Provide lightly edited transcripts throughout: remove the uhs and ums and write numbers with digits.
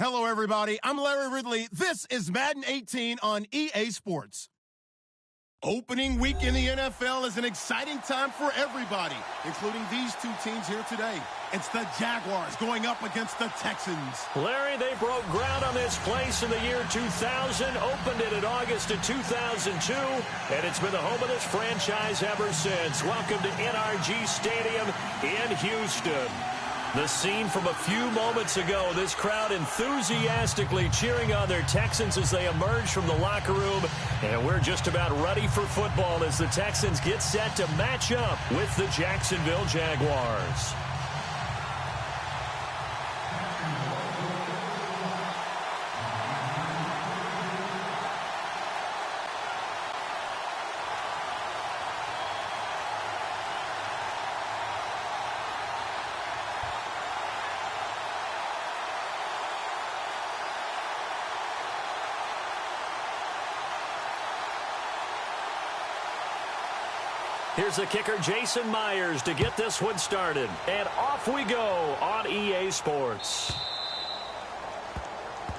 Hello, everybody. I'm Larry Ridley. This is Madden 18 on EA Sports. Opening week in the NFL is an exciting time for everybody, including these two teams here today. It's the Jaguars going up against the Texans. Larry, they broke ground on this place in the year 2000, opened it in August of 2002, and it's been the home of this franchise ever since. Welcome to NRG Stadium in Houston. The scene from a few moments ago, this crowd enthusiastically cheering on their Texans as they emerge from the locker room. And we're just about ready for football as the Texans get set to match up with the Jacksonville Jaguars. Here's the kicker, Jason Myers, to get this one started. And off we go on EA Sports.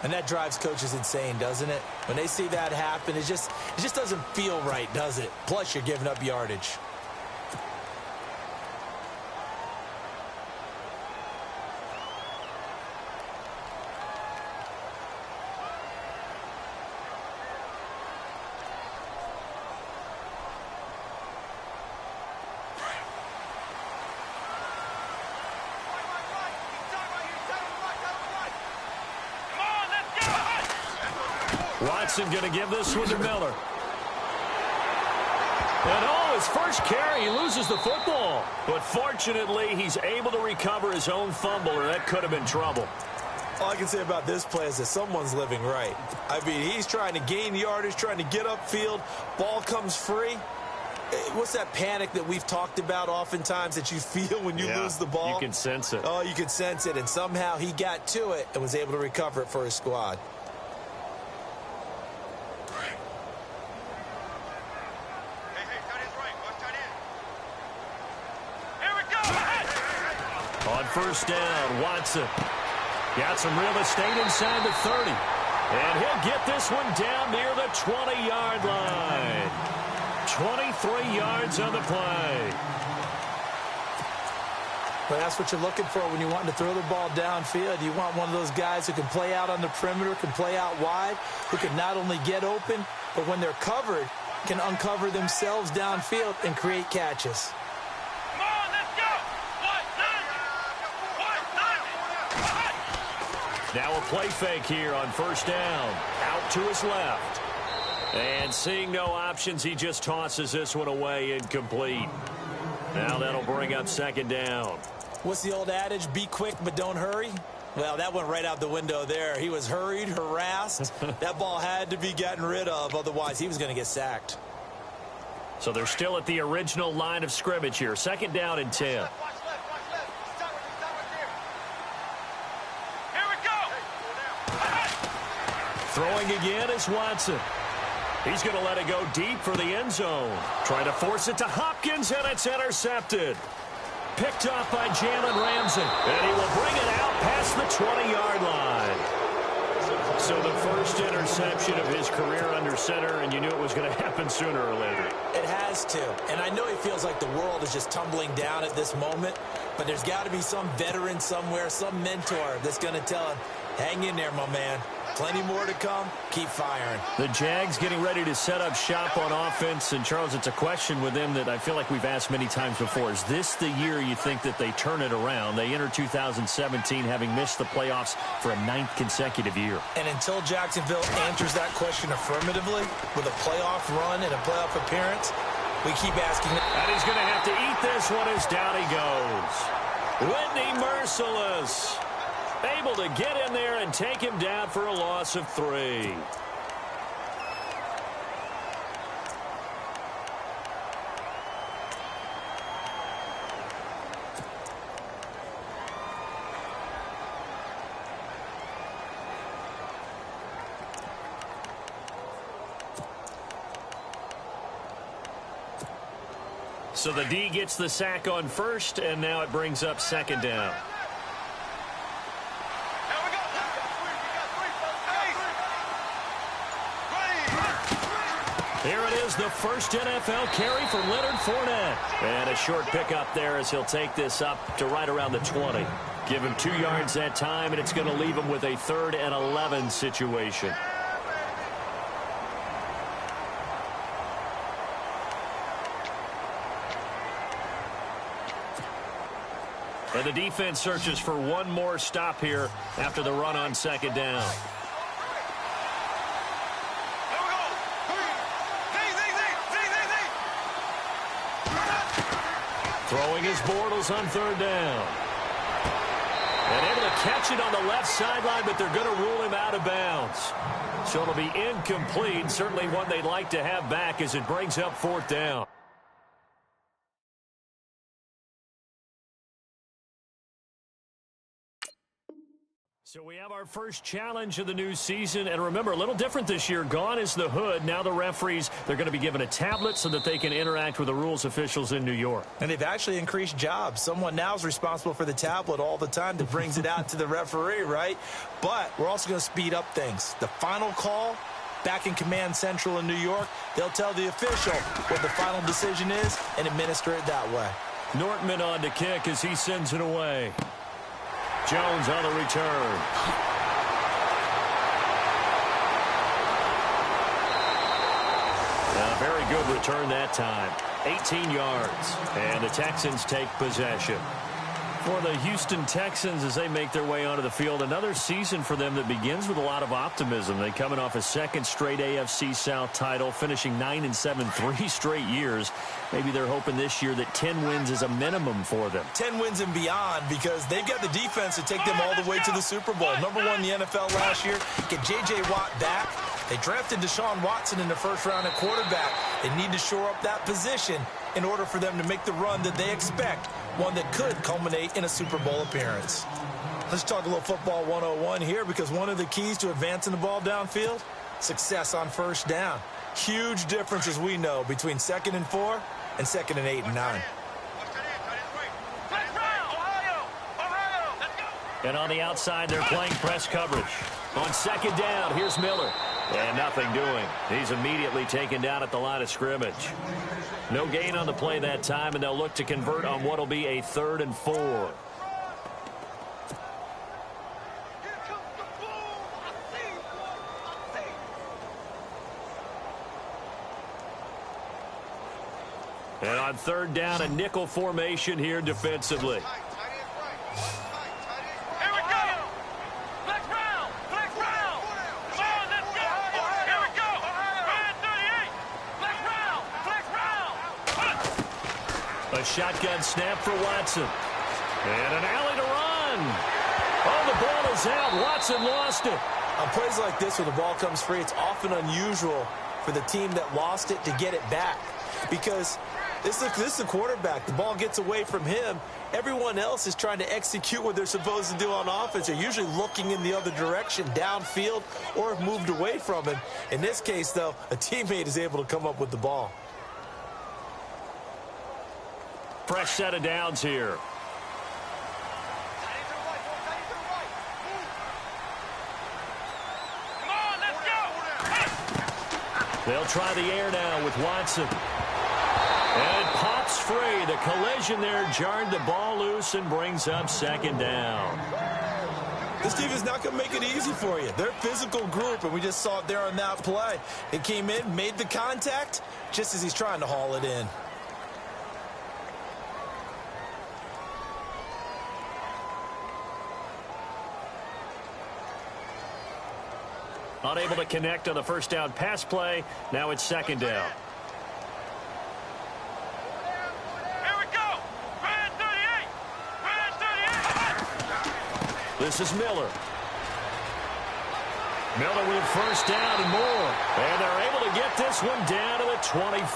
And that drives coaches insane, doesn't it? When they see that happen, it just doesn't feel right, does it? Plus, you're giving up yardage. Watson going to give this one to Miller. And his first carry, he loses the football. But fortunately, he's able to recover his own fumble, or that could have been trouble. All I can say about this play is that someone's living right. I mean, he's trying to gain yardage, trying to get upfield. Ball comes free. What's that panic that we've talked about oftentimes that you feel when you lose the ball? You can sense it. Oh, you can sense it. And somehow he got to it and was able to recover it for his squad. On first down, Watson got some real estate inside the 30. And he'll get this one down near the 20-yard line. 23 yards on the play. But that's what you're looking for when you want to throw the ball downfield. You want one of those guys who can play out on the perimeter, can play out wide, who can not only get open, but when they're covered, can uncover themselves downfield and create catches. Now a play fake here on first down. Out to his left. And seeing no options, he just tosses this one away incomplete. Now that'll bring up second down. What's the old adage? Be quick, but don't hurry. Well, that went right out the window there. He was hurried, harassed. That ball had to be gotten rid of. Otherwise, he was going to get sacked. So they're still at the original line of scrimmage here. Second down and 10. Throwing again is Watson. He's going to let it go deep for the end zone. Trying to force it to Hopkins, and it's intercepted. Picked off by Jalen Ramsey. And he will bring it out past the 20-yard line. So the first interception of his career under center, and you knew it was going to happen sooner or later. It has to. And I know he feels like the world is just tumbling down at this moment, but there's got to be some veteran somewhere, some mentor that's going to tell him, hang in there, my man. Plenty more to come. Keep firing. The Jags getting ready to set up shop on offense. And, Charles, it's a question with them that I feel like we've asked many times before. Is this the year you think that they turn it around? They enter 2017 having missed the playoffs for a 9th consecutive year. And until Jacksonville answers that question affirmatively with a playoff run and a playoff appearance, we keep asking. And he's going to have to eat this one as down he goes. Whitney Merciless. Able to get in there and take him down for a loss of 3. So the D gets the sack on first, and now it brings up second down. Here it is, the first NFL carry for Leonard Fournette. And a short pickup there as he'll take this up to right around the 20. Give him 2 yards that time, and it's going to leave him with a 3rd and 11 situation. And the defense searches for one more stop here after the run on 2nd down. Throwing his Bortles on 3rd down. And able to catch it on the left sideline, but they're going to rule him out of bounds. So it'll be incomplete. Certainly one they'd like to have back as it brings up 4th down. So we have our first challenge of the new season. And remember, a little different this year. Gone is the hood. Now the referees, they're going to be given a tablet so that they can interact with the rules officials in New York. And they've actually increased jobs. Someone now is responsible for the tablet all the time that brings it out to the referee, right? But we're also going to speed up things. The final call, back in Command Central in New York, they'll tell the official what the final decision is and administer it that way. Nortman on to kick as he sends it away. Jones on the return. A very good return that time. 18 yards. And the Texans take possession. For the Houston Texans as they make their way onto the field, another season for them that begins with a lot of optimism. They coming off a 2nd straight AFC South title, finishing 9-7 3 straight years. Maybe they're hoping this year that 10 wins is a minimum for them. 10 wins and beyond, because they've got the defense to take them all the way to the Super Bowl. Number 1 in the NFL last year. Get J.J. Watt back. They drafted Deshaun Watson in the 1st round at quarterback. They need to shore up that position in order for them to make the run that they expect, one that could culminate in a Super Bowl appearance. Let's talk a little football 101 here, because one of the keys to advancing the ball downfield, success on 1st down. Huge difference, as we know, between 2nd and 4 and 2nd and 8 and 9. And on the outside, they're playing press coverage. On 2nd down, here's Miller. And nothing doing. He's immediately taken down at the line of scrimmage. No gain on the play that time, and they'll look to convert on what will be a 3rd and 4. And on 3rd down, a nickel formation here defensively. A shotgun snap for Watson. And an alley to run. Oh, the ball is out. Watson lost it. On plays like this where the ball comes free, it's often unusual for the team that lost it to get it back. Because this is the quarterback. The ball gets away from him. Everyone else is trying to execute what they're supposed to do on offense. They're usually looking in the other direction, downfield, or have moved away from him. In this case, though, a teammate is able to come up with the ball. Fresh set of downs here. They'll try the air now with Watson. And it pops free. The collision there jarred the ball loose and brings up 2nd down. This team is not going to make it easy for you. They're a physical group, and we just saw it there on that play. It came in, made the contact, just as he's trying to haul it in. Unable to connect on the 1st down pass play. Now it's 2nd down. Here we go. Red 38. Red 38. This is Miller. Miller with 1st down and more. And they're able to get this one down to the 25.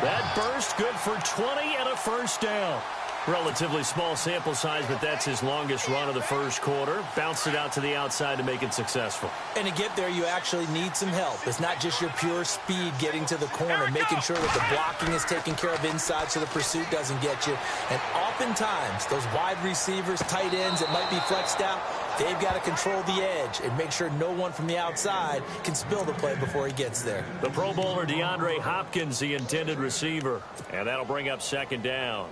That burst good for 20 and a 1st down. Relatively small sample size, but that's his longest run of the 1st quarter. Bounced it out to the outside to make it successul. And to get there, you actually need some help. It's not just your pure speed getting to the corner, making sure that the blocking is taken care of inside so the pursuit doesn't get you. And oftentimes, those wide receivers, tight ends that might be flexed out, They've got to control the edge and make sure no one from the outside can spill the play before he gets there. The Pro Bowler DeAndre Hopkins, the intended receiver. And that'll bring up second down.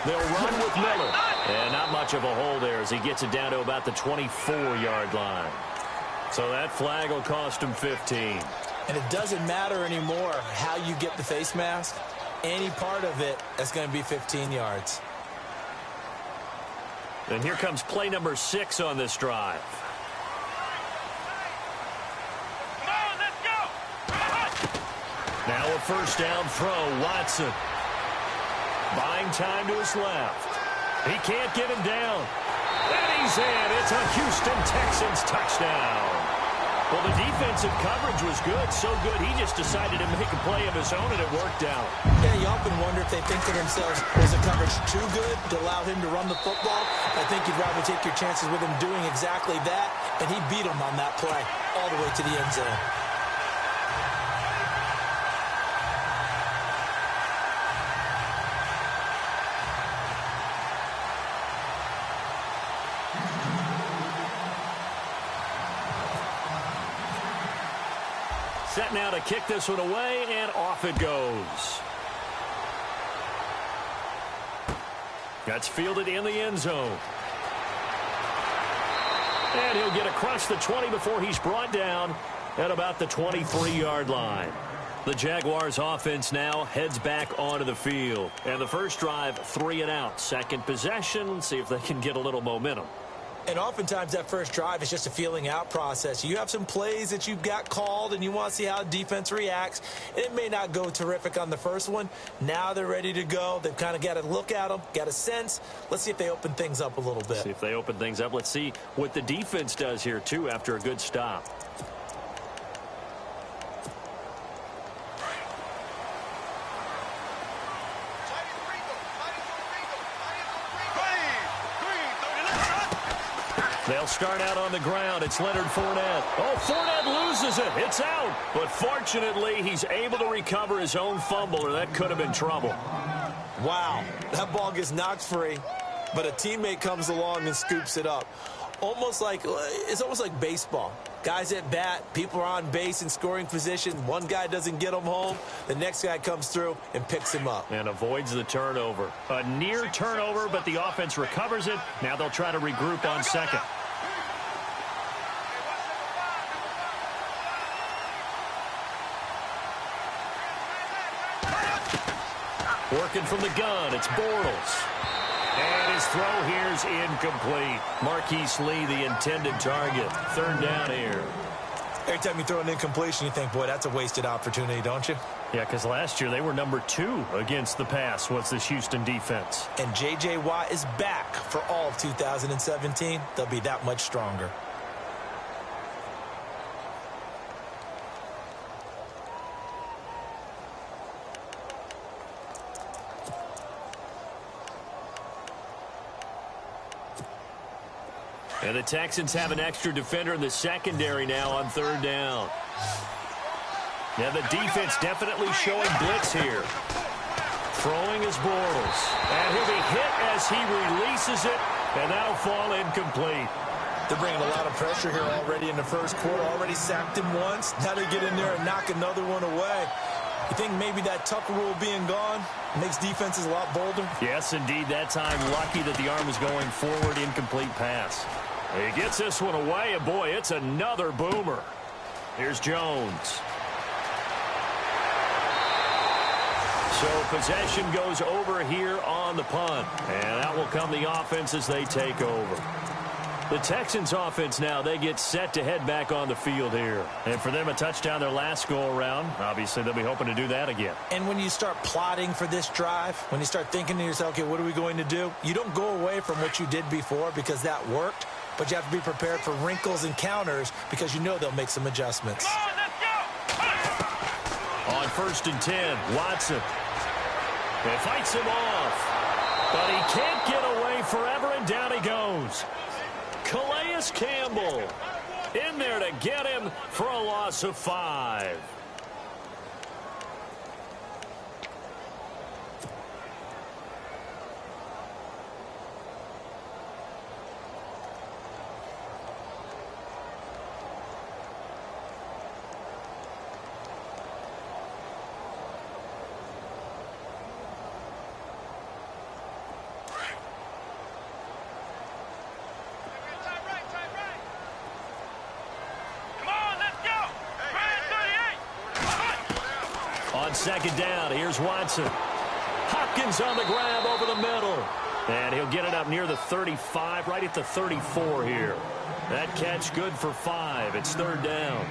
They'll run with Miller. And not much of a hole there as he gets it down to about the 24-yard line. So that flag will cost him 15. And it doesn't matter anymore how you get the face mask. Any part of it, that's going to be 15 yards. And here comes play number 6 on this drive. Come on, let's go. Now a first down throw, Watson. Buying time to his left. He can't get him down. And he's in. It's a Houston Texans touchdown. Well, the defensive coverage was good, so good he just decided to make a play of his own, and it worked out. Yeah, you often wonder if they think to themselves, was the coverage too good to allow him to run the football? I think you'd rather take your chances with him doing exactly that, and he beat him on that play all the way to the end zone. Set now to kick this one away, and off it goes. That's fielded in the end zone. And he'll get across the 20 before he's brought down at about the 23-yard line. The Jaguars offense now heads back onto the field. And the first drive, 3 and out. Second possession, see if they can get a little momentum. And oftentimes that first drive is just a feeling out process. You have some plays that you've got called and you want to see how defense reacts. It may not go terrific on the first one. Now they're ready to go. They've kind of got to look at them, got a sense. Let's see if they open things up a little bit. See if they open things up. Let's see what the defense does here, too, after a good stop. They'll start out on the ground. It's Leonard Fournette. Oh, Fournette loses it. It's out. But fortunately, he's able to recover his own fumble, or that could have been trouble. Wow. That ball gets knocked free, but a teammate comes along and scoops it up. It's almost like baseball. Guys at bat, people are on base in scoring position. One guy doesn't get him home. The next guy comes through and picks him up. And avoids the turnover. A near turnover, but the offense recovers it. Now they'll try to regroup on second. Working from the gun, it's Bortles. And his throw here's incomplete. Marquise Lee, the intended target. Third down here. Every time you throw an incompletion, you think, boy, that's a wasted opportunity, don't you? Yeah, because last year they were number 2 against the pass. What's this Houston defense? And J.J. Watt is back for all of 2017. They'll be that much stronger. And the Texans have an extra defender in the secondary now on third down. Now the defense definitely showing blitz here. Throwing is Bortles. And he'll be hit as he releases it, and that'll fall incomplete. They're bringing a lot of pressure here already in the first quarter. Already sacked him once. Now they get in there and knock another one away. You think maybe that Tucker rule being gone makes defenses a lot bolder? Yes, indeed. That time, lucky that the arm was going forward, incomplete pass. He gets this one away, and boy, it's another boomer. Here's Jones. So possession goes over here on the punt, and that will come the offense as they take over. The Texans offense now, they get set to head back on the field here. And for them, a touchdown their last go-around. Obviously, they'll be hoping to do that again. And when you start plotting for this drive, when you start thinking to yourself, okay, what are we going to do? You don't go away from what you did before because that worked, but you have to be prepared for wrinkles and counters because you know they'll make some adjustments. Come on, let's go. On 1st and 10, Watson. It fights him off, but he can't get away forever, and down he goes. Calais Campbell in there to get him for a loss of 5. On second down, here's Watson. Hopkins on the grab over the middle. And he'll get it up near the 35, right at the 34 here. That catch good for 5. It's third down.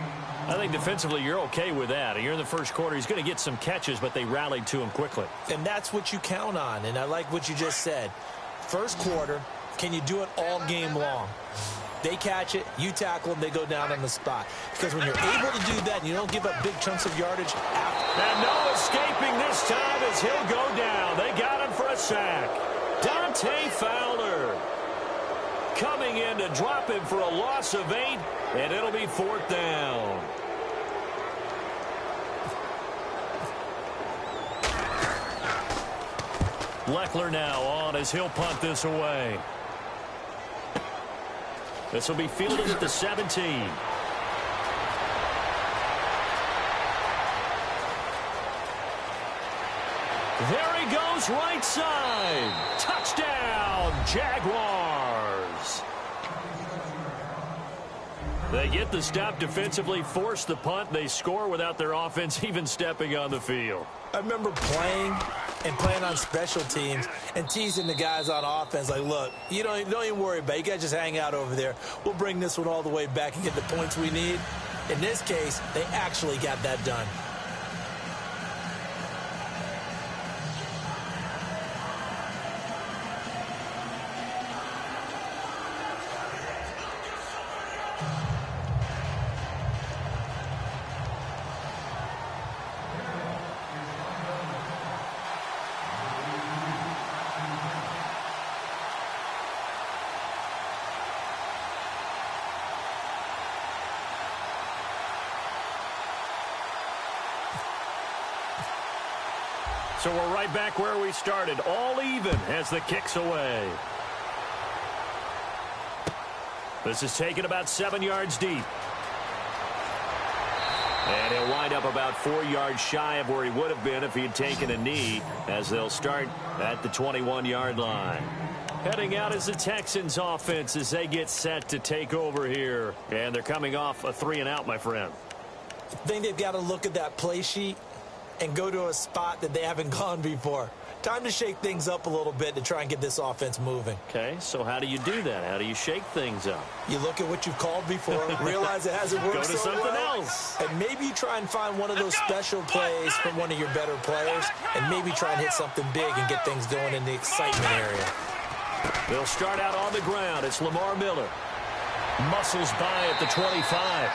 I think defensively you're okay with that. You're in the first quarter. He's going to get some catches, but they rallied to him quickly. And that's what you count on, and I like what you just said. First quarter, can you do it all game long? They catch it, you tackle them, they go down on the spot. Because when you're able to do that and you don't give up big chunks of yardage after. And no escaping this time as he'll go down. They got him for a sack. Dante Fowler coming in to drop him for a loss of 8, and it'll be fourth down. Leckler now on as he'll punt this away. This will be fielded at the 17. There he goes, right side. Touchdown, Jaguars. They get the stop defensively, force the punt. They score without their offense even stepping on the field. I remember playing on special teams and teasing the guys on offense like, look, you don't even worry about it. You guys just hang out over there. We'll bring this one all the way back and get the points we need. In this case, they actually got that done. So we're right back where we started, all even as the kick's away. This is taken about 7 yards deep. And he'll wind up about 4 yards shy of where he would have been if he had taken a knee, as they'll start at the 21-yard line. Heading out is the Texans offense as they get set to take over here. And they're coming off a 3-and-out, my friend. I think they've got to look at that play sheet and go to a spot that they haven't gone before. Time to shake things up a little bit to try and get this offense moving. Okay, so how do you do that? How do you shake things up? You look at what you've called before, realize it hasn't worked Go to so something well, else. and maybe you try and find one of those special plays from one of your better players, and maybe try and hit something big and get things going in the excitement area. They'll start out on the ground. It's Lamar Miller. Muscles by at the 25.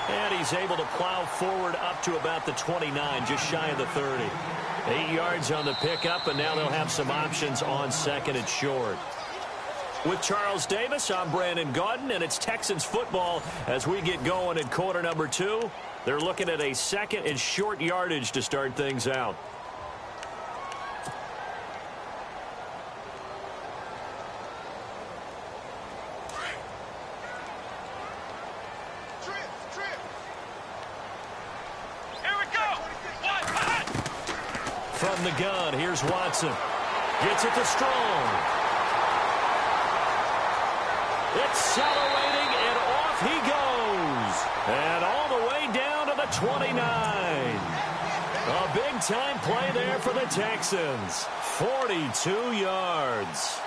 And he's able to plow forward up to about the 29, just shy of the 30. 8 yards on the pickup, and now they'll have some options on second and short. With Charles Davis, I'm Brandon Gaudin, and it's Texans football as we get going in quarter number 2. They're looking at a second and short yardage to start things out. From the gun, here's Watson. Gets it to Strong. Accelerating, and off he goes. And all the way down to the 29. A big-time play there for the Texans. 42 yards.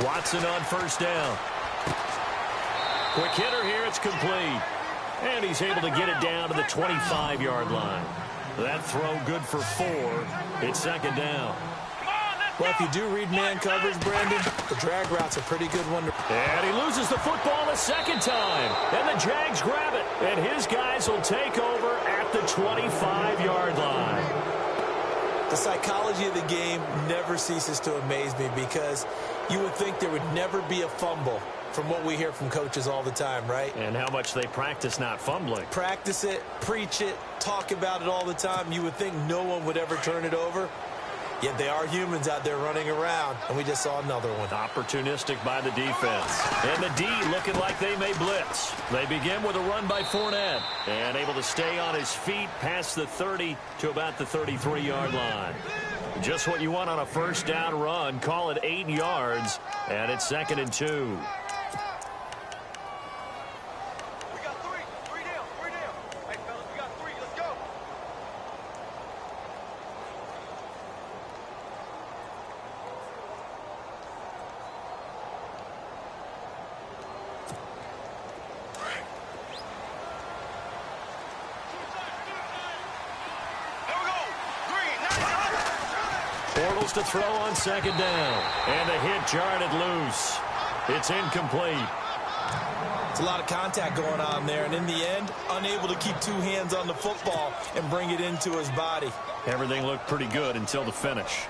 Watson on first down. Quick hitter here, it's complete. And he's able to get it down to the 25-yard line. That throw good for 4. It's second down. Well, if you do read man coverage, Brandon, the drag route's a pretty good one. And he loses the football a second time. And the Jags grab it. And his guys will take over at at the 25-yard line. The psychology of the game never ceases to amaze me because you would think there would never be a fumble from what we hear from coaches all the time, right? And how much they practice not fumbling. Practice it, preach it, talk about it all the time. You would think no one would ever turn it over. Yet they are humans out there running around, and we just saw another one. Opportunistic by the defense. And the D looking like they may blitz. They begin with a run by Fournette. And able to stay on his feet past the 30 to about the 33-yard line. Just what you want on a first down run. Call it 8 yards, and it's 2nd and 2. Bortles to throw on 2nd down. And the hit jarred it loose. It's incomplete. It's a lot of contact going on there, and in the end, unable to keep 2 hands on the football and bring it into his body. Everything looked pretty good until the finish.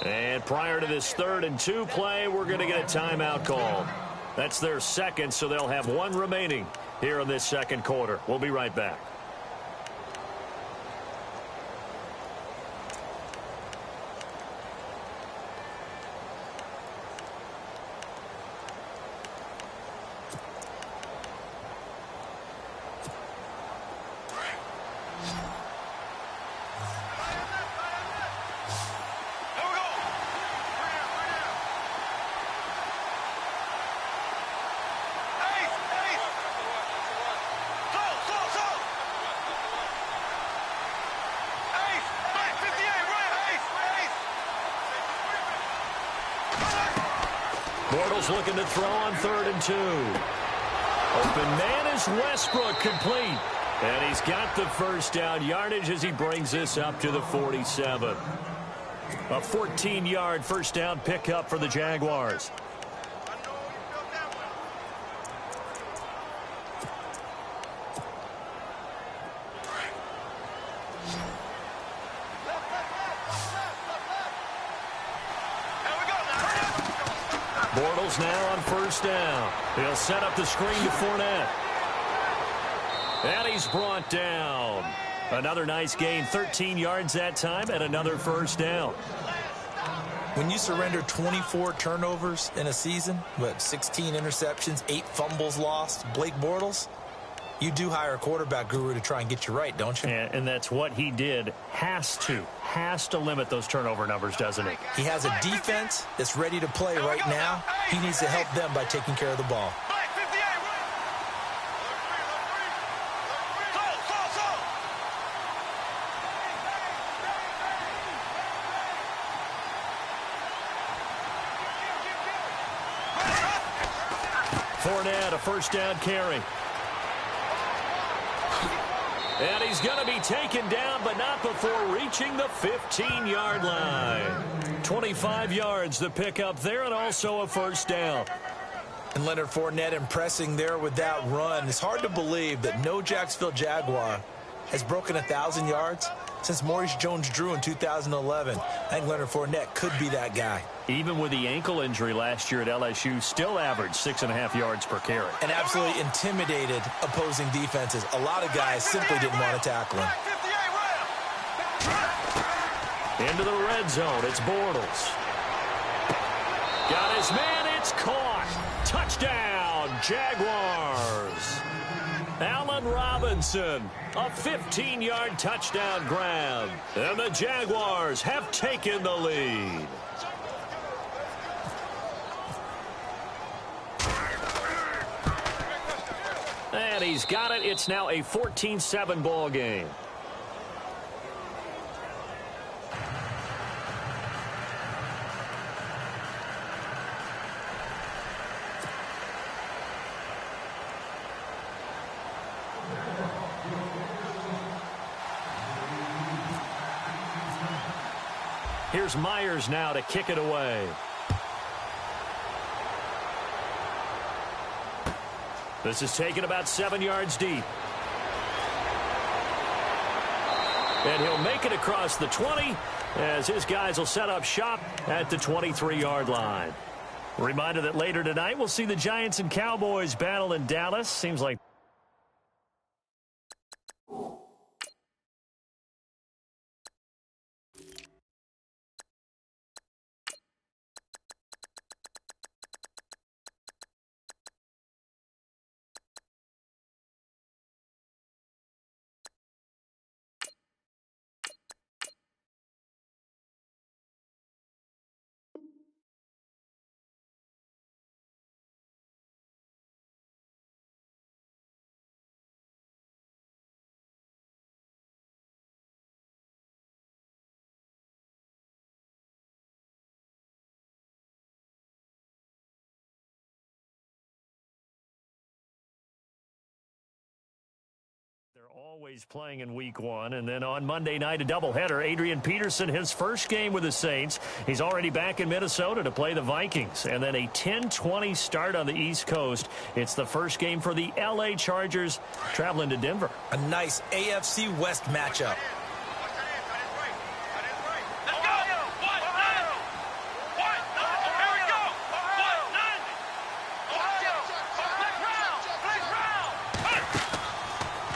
And prior to this 3rd and 2 play, we're going to get a timeout call. That's their second, so they'll have 1 remaining here in this 2nd quarter. We'll be right back. Bortles looking to throw on 3rd and 2. Open man is Westbrook, complete. And he's got the first down yardage as he brings this up to the 47. A 14-yard first down pickup for the Jaguars. Bortles now on first down. He'll set up the screen to Fournette. And he's brought down. Another nice gain, 13 yards that time, and another first down. When you surrender 24 turnovers in a season, with 16 interceptions, 8 fumbles lost, Blake Bortles, you do hire a quarterback guru to try and get you right, don't you? And that's what he did. Has to limit those turnover numbers, doesn't he? He has a defense that's ready to play right now. He needs to help them by taking care of the ball. Fournette, a first down carry. And he's going to be taken down, but not before reaching the 15-yard line. 25 yards, the pickup there, and also a first down. And Leonard Fournette impressing there with that run. It's hard to believe that no Jacksonville Jaguar has broken 1,000 yards since Maurice Jones-Drew in 2011. I think Leonard Fournette could be that guy. Even with the ankle injury last year at LSU, still averaged 6.5 yards per carry. And absolutely intimidated opposing defenses. A lot of guys simply didn't want to tackle him. Into the red zone, it's Bortles. Got his man, it's caught. Touchdown, Jaguars. Allen Robinson, a 15-yard touchdown grab. And the Jaguars have taken the lead. And he's got it. It's now a 14-7 ball game. Here's Myers now to kick it away. This is taken about 7 yards deep. And he'll make it across the 20 as his guys will set up shop at the 23-yard line. Reminder that later tonight we'll see the Giants and Cowboys battle in Dallas. Seems like they're always playing in week 1. And then on Monday night, a doubleheader. Adrian Peterson, his first game with the Saints. He's already back in Minnesota to play the Vikings. And then a 10-20 start on the East Coast. It's the first game for the L.A. Chargers traveling to Denver. A nice AFC West matchup.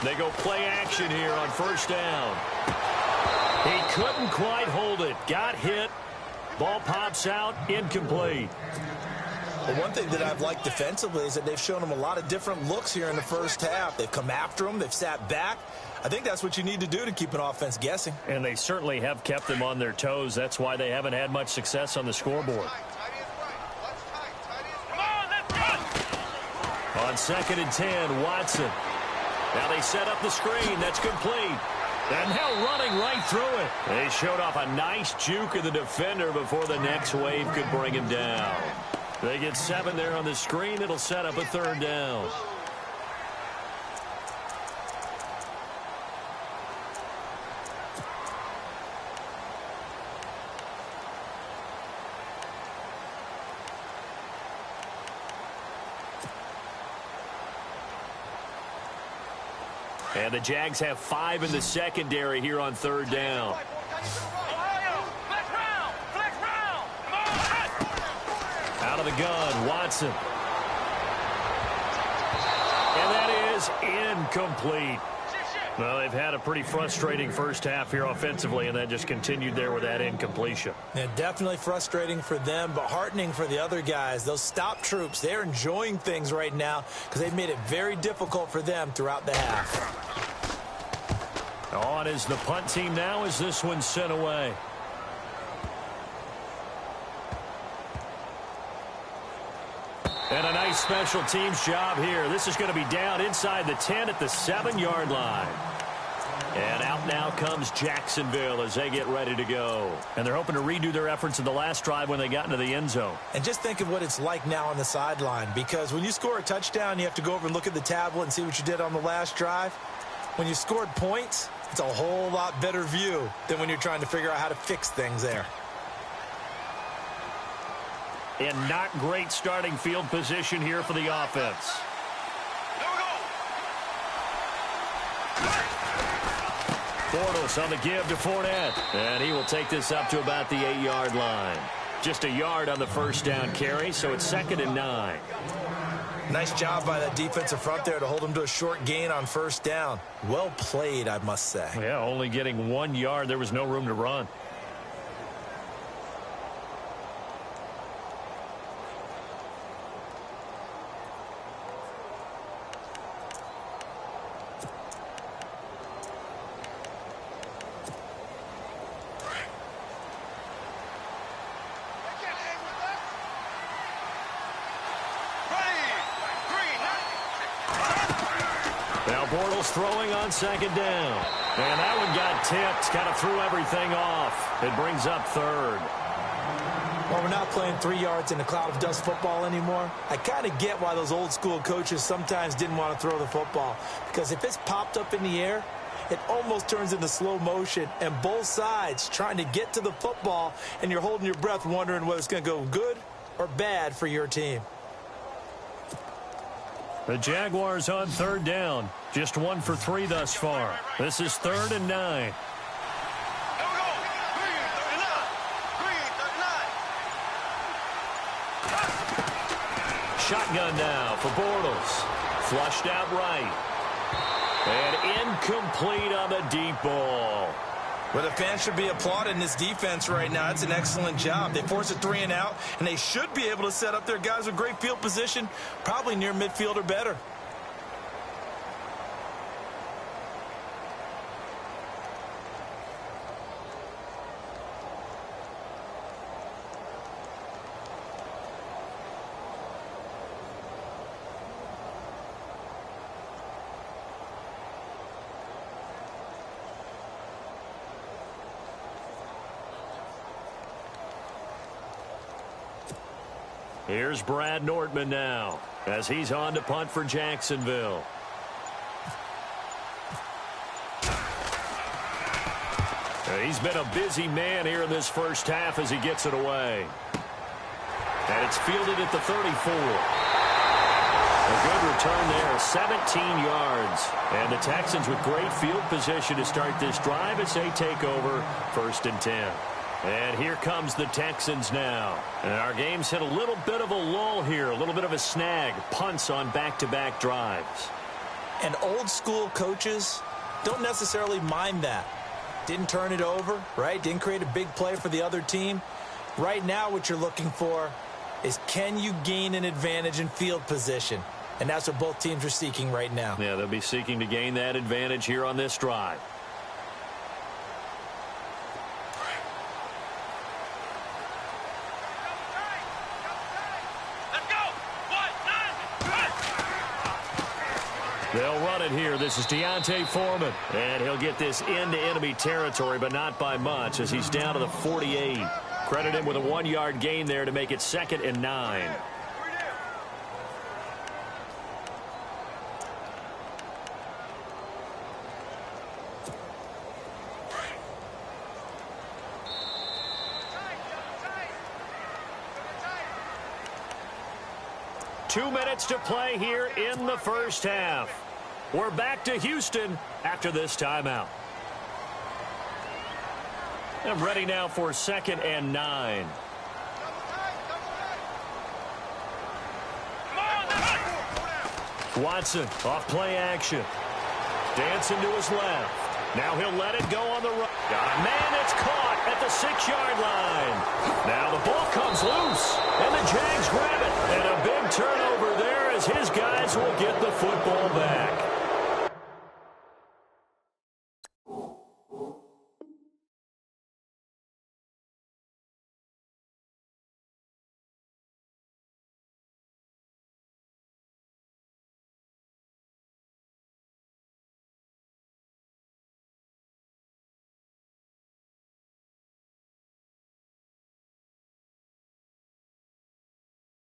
They go play action here on first down. He couldn't quite hold it. Got hit. Ball pops out. Incomplete. Well, one thing that I've liked defensively is that they've shown him a lot of different looks here in the first half. They've come after him. They've sat back. I think that's what you need to do to keep an offense guessing. And they certainly have kept them on their toes. That's why they haven't had much success on the scoreboard. On 2nd and 10, Watson. Now they set up the screen. That's complete. And now running right through it. They showed off a nice juke of the defender before the next wave could bring him down. They get 7 there on the screen. It'll set up a 3rd down. And the Jags have 5 in the secondary here on 3rd down. Out of the gun, Watson. And that is incomplete. Well, they've had a pretty frustrating first half here offensively, and that just continued there with that incompletion. Yeah, definitely frustrating for them, but heartening for the other guys. Those stop troops, they're enjoying things right now because they've made it very difficult for them throughout the half. On is the punt team now as this one's sent away. And a nice special teams job here. This is going to be down inside the 10 at the 7-yard line. And out now comes Jacksonville as they get ready to go. And they're hoping to redo their efforts in the last drive when they got into the end zone. And just think of what it's like now on the sideline, because when you score a touchdown, you have to go over and look at the tablet and see what you did on the last drive. When you scored points, it's a whole lot better view than when you're trying to figure out how to fix things there. And not great starting field position here for the offense. Bortles on the give to Fournette. And he will take this up to about the 8-yard line. Just a yard on the first down carry, so it's 2nd and 9. Nice job by that defensive front there to hold him to a short gain on first down. Well played, I must say. Yeah, only getting 1 yard. There was no room to run. Bortles throwing on 2nd down. And that one got tipped. Kind of threw everything off. It brings up 3rd. Well, we're not playing 3 yards in a cloud of dust football anymore. I kind of get why those old school coaches sometimes didn't want to throw the football. Because if it's popped up in the air, it almost turns into slow motion, and both sides trying to get to the football, and you're holding your breath wondering whether it's going to go good or bad for your team. The Jaguars on third down. Just 1 for 3 thus far. This is 3rd and 9. Shotgun now for Bortles. Flushed out right. And incomplete on the deep ball. Well, the fans should be applauding this defense right now. It's an excellent job. They force a 3 and out, and they should be able to set up their guys with great field position, probably near midfield or better. Here's Brad Nordman now as he's on to punt for Jacksonville. He's been a busy man here in this first half as he gets it away. And it's fielded at the 34. A good return there, 17 yards. And the Texans with great field position to start this drive as they take over 1st and 10. And here comes the Texans now. And our game's hit a little bit of a lull here, a little bit of a snag. Punts on back-to-back drives. And old school coaches don't necessarily mind that. Didn't turn it over, right? Didn't create a big play for the other team. Right now what you're looking for is, can you gain an advantage in field position? And that's what both teams are seeking right now. Yeah, they'll be seeking to gain that advantage here on this drive. They'll run it here. This is Deontay Foreman. And he'll get this into enemy territory, but not by much as he's down to the 48. Credit him with a 1-yard gain there to make it 2nd and 9. Two minutes to play here in the first half. We're back to Houston after this timeout. I'm ready now for 2nd and 9. Watson off play action. Dancing to his left. Now he'll let it go on the right. Got a man that's caught at the 6-yard line. Now the ball comes loose, and the Jags grab it. And a big turnover there as his guys will get the football back.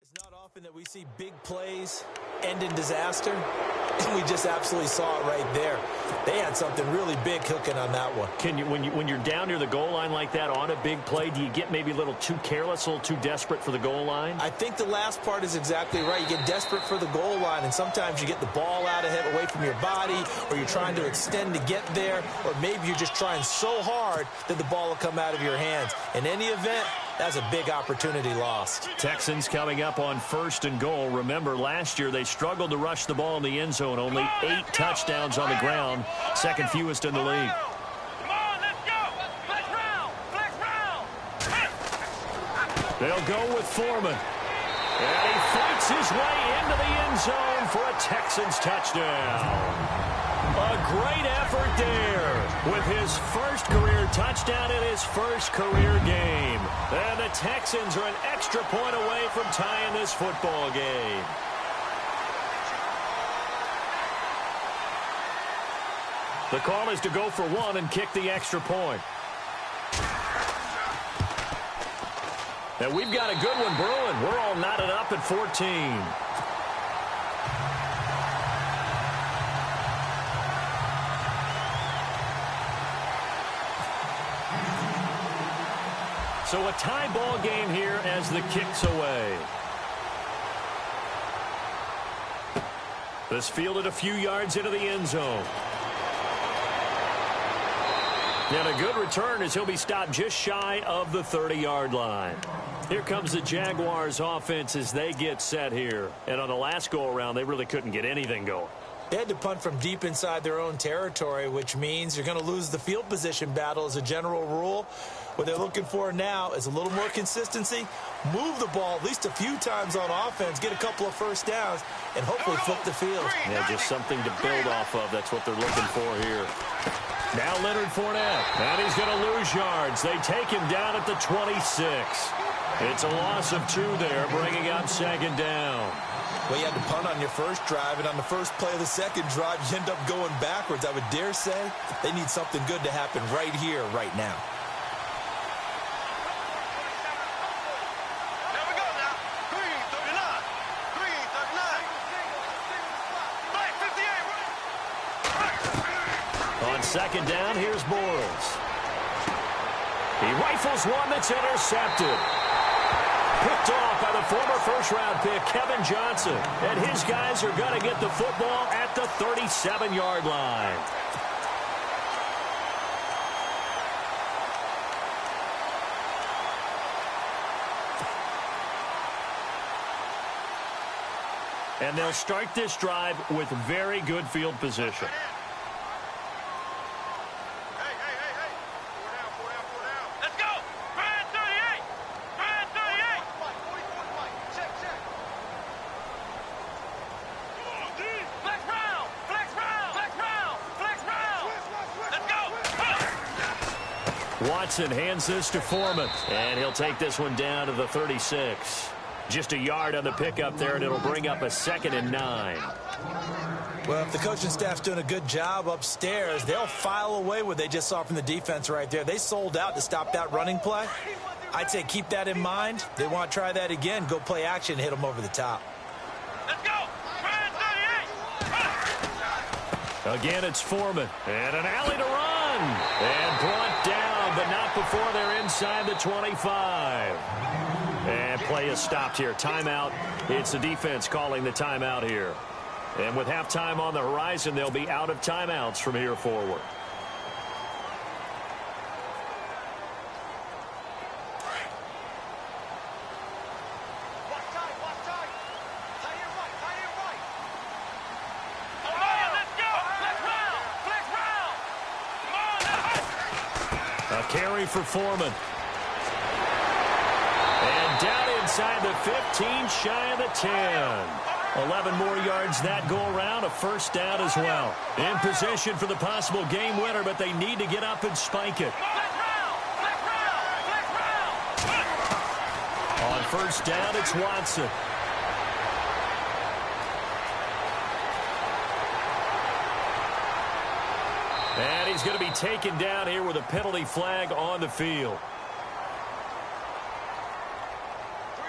It's not often that we see big plays end in disaster, and we just absolutely saw it right there. They had something really big cooking on that one. When you're down near the goal line like that on a big play, do you get maybe a little too careless, a little too desperate for the goal line? I think the last part is exactly right. You get desperate for the goal line, and sometimes you get the ball out of it away from your body, or you're trying to extend to get there, or maybe you're just trying so hard that the ball will come out of your hands. In any event, that's a big opportunity lost. Texans coming up on 1st and goal. Remember, last year they struggled to rush the ball in the end zone. Only 8 touchdowns on the ground. 2nd fewest in the league. Come on, let's go. Flex round. Flex round. They'll go with Foreman. And he fights his way into the end zone for a Texans touchdown. A great effort there with his first career touchdown in his first career game. And the Texans are an extra point away from tying this football game. The call is to go for 1 and kick the extra point. And we've got a good one brewing. We're all knotted up at 14. So a tie ball game here as the kick's away. This fielded a few yards into the end zone. And a good return as he'll be stopped just shy of the 30-yard line. Here comes the Jaguars offense as they get set here. And on the last go-around, they really couldn't get anything going. They had to punt from deep inside their own territory, which means you're going to lose the field position battle as a general rule. What they're looking for now is a little more consistency, move the ball at least a few times on offense, get a couple of first downs, and hopefully flip the field. Yeah, just something to build off of. That's what they're looking for here. Now Leonard Fournette, and he's going to lose yards. They take him down at the 26. It's a loss of 2 there, bringing up second down. Well, you had to punt on your first drive, and on the first play of the second drive, you end up going backwards. I would dare say they need something good to happen right here, right now. There we go now. Green 39. Green 39. Black 58. On second down, here's Bortles. He rifles one that's intercepted. Picked off by the former first-round pick, Kevin Johnson. And his guys are going to get the football at the 37-yard line. And they'll start this drive with very good field position. Watson hands this to Foreman, and he'll take this one down to the 36. Just a yard on the pickup there, and it'll bring up a 2nd and 9. Well, if the coaching staff's doing a good job upstairs, they'll file away what they just saw from the defense right there. They sold out to stop that running play. I'd say keep that in mind. They want to try that again, go play action, hit them over the top. Let's go! Again, it's Foreman, and an alley to run. And brought down, but not before they're inside the 25. And play is stopped here. Timeout. It's the defense calling the timeout here. And with halftime on the horizon, they'll be out of timeouts from here forward. A carry for Foreman. And down inside the 15, shy of the 10. 11 more yards that go around, a first down as well. In position for the possible game winner, but they need to get up and spike it. On first down, it's Watson. And he's going to be taken down here with a penalty flag on the field.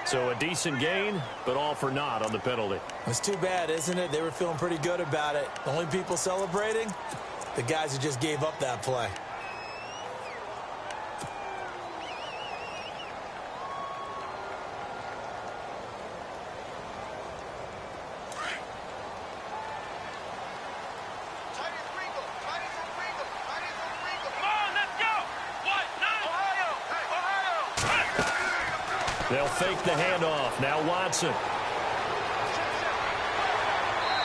So a decent gain, but all for naught on the penalty. It's too bad, isn't it? They were feeling pretty good about it. The only people celebrating, the guys who just gave up that play. They'll fake the handoff. Now Watson.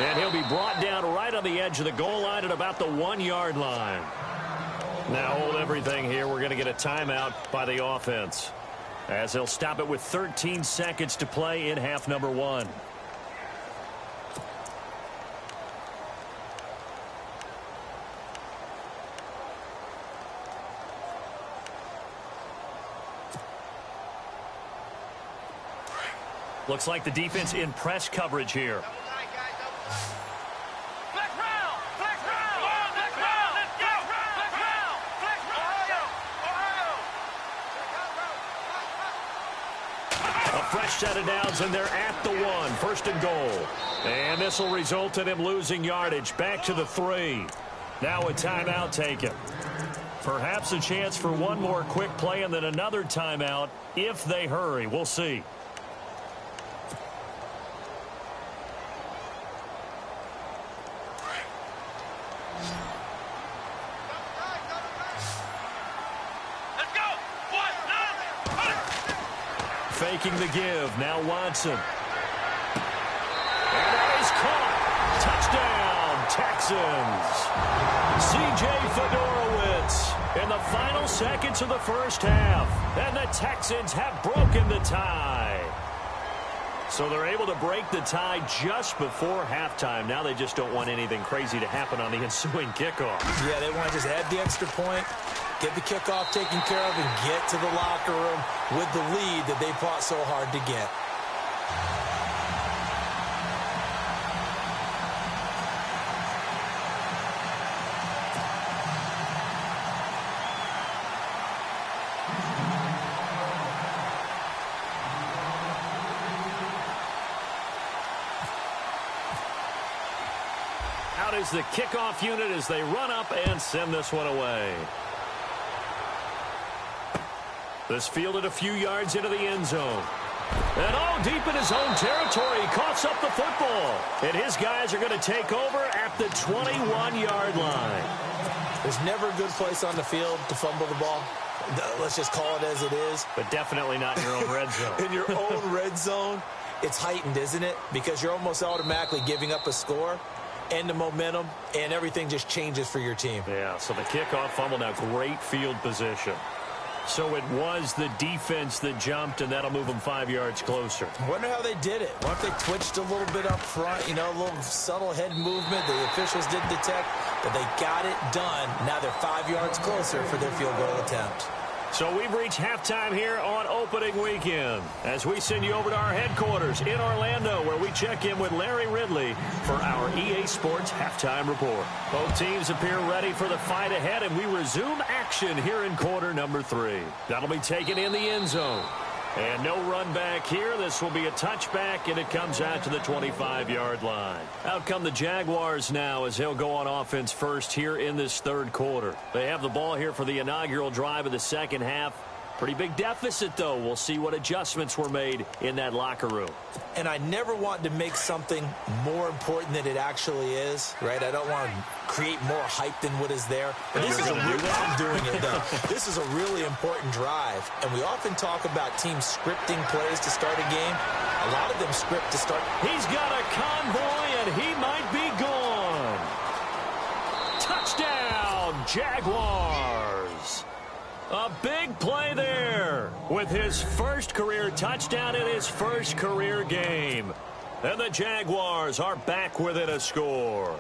And he'll be brought down right on the edge of the goal line at about the 1-yard line. Now hold everything here. We're going to get a timeout by the offense, as they'll stop it with 13 seconds to play in half number 1. Looks like the defense in press coverage here. fresh set of downs, and they're at the 1. First and goal. And this will result in him losing yardage. Back to the 3. Now a timeout taken. Perhaps a chance for one more quick play and then another timeout if they hurry. We'll see. Faking the give. Now Watson. And that is caught. Touchdown, Texans. C.J. Fedorowicz in the final seconds of the first half. And the Texans have broken the tie. So they're able to break the tie just before halftime. Now they just don't want anything crazy to happen on the ensuing kickoff. Yeah, they want to just add the extra point, get the kickoff taken care of, and get to the locker room with the lead that they fought so hard to get. Out is the kickoff unit as they run up and send this one away. This fielded a few yards into the end zone. And all deep in his own territory, he coughs up the football. And his guys are going to take over at the 21-yard line. There's never a good place on the field to fumble the ball. Let's just call it as it is. But definitely not in your own red zone. In your own red zone, it's heightened, isn't it? Because you're almost automatically giving up a score and the momentum, and everything just changes for your team. Yeah, so the kickoff fumble, now great field position. So it was the defense that jumped, and that'll move them 5 yards closer. Wonder how they did it. What if they twitched a little bit up front, you know, a little subtle head movement. The officials didn't detect, but they got it done. Now they're 5 yards closer for their field goal attempt. So we've reached halftime here on opening weekend as we send you over to our headquarters in Orlando, where we check in with Larry Ridley for our EA Sports Halftime Report. Both teams appear ready for the fight ahead, and we resume action here in quarter number 3. That'll be taken in the end zone. And no run back here. This will be a touchback, and it comes out to the 25-yard line. Out come the Jaguars now as they'll go on offense first here in this third quarter. They have the ball here for the inaugural drive of the second half. Pretty big deficit, though. We'll see what adjustments were made in that locker room. And I never want to make something more important than it actually is, right? I don't want to create more hype than what is there. But this is I'm doing it, though. This is a really important drive. And we often talk about teams scripting plays to start a game. A lot of them script to start. He's got a convoy, and he might be gone. Touchdown, Jaguars. A big play there with his first career touchdown in his first career game. And the Jaguars are back within a score.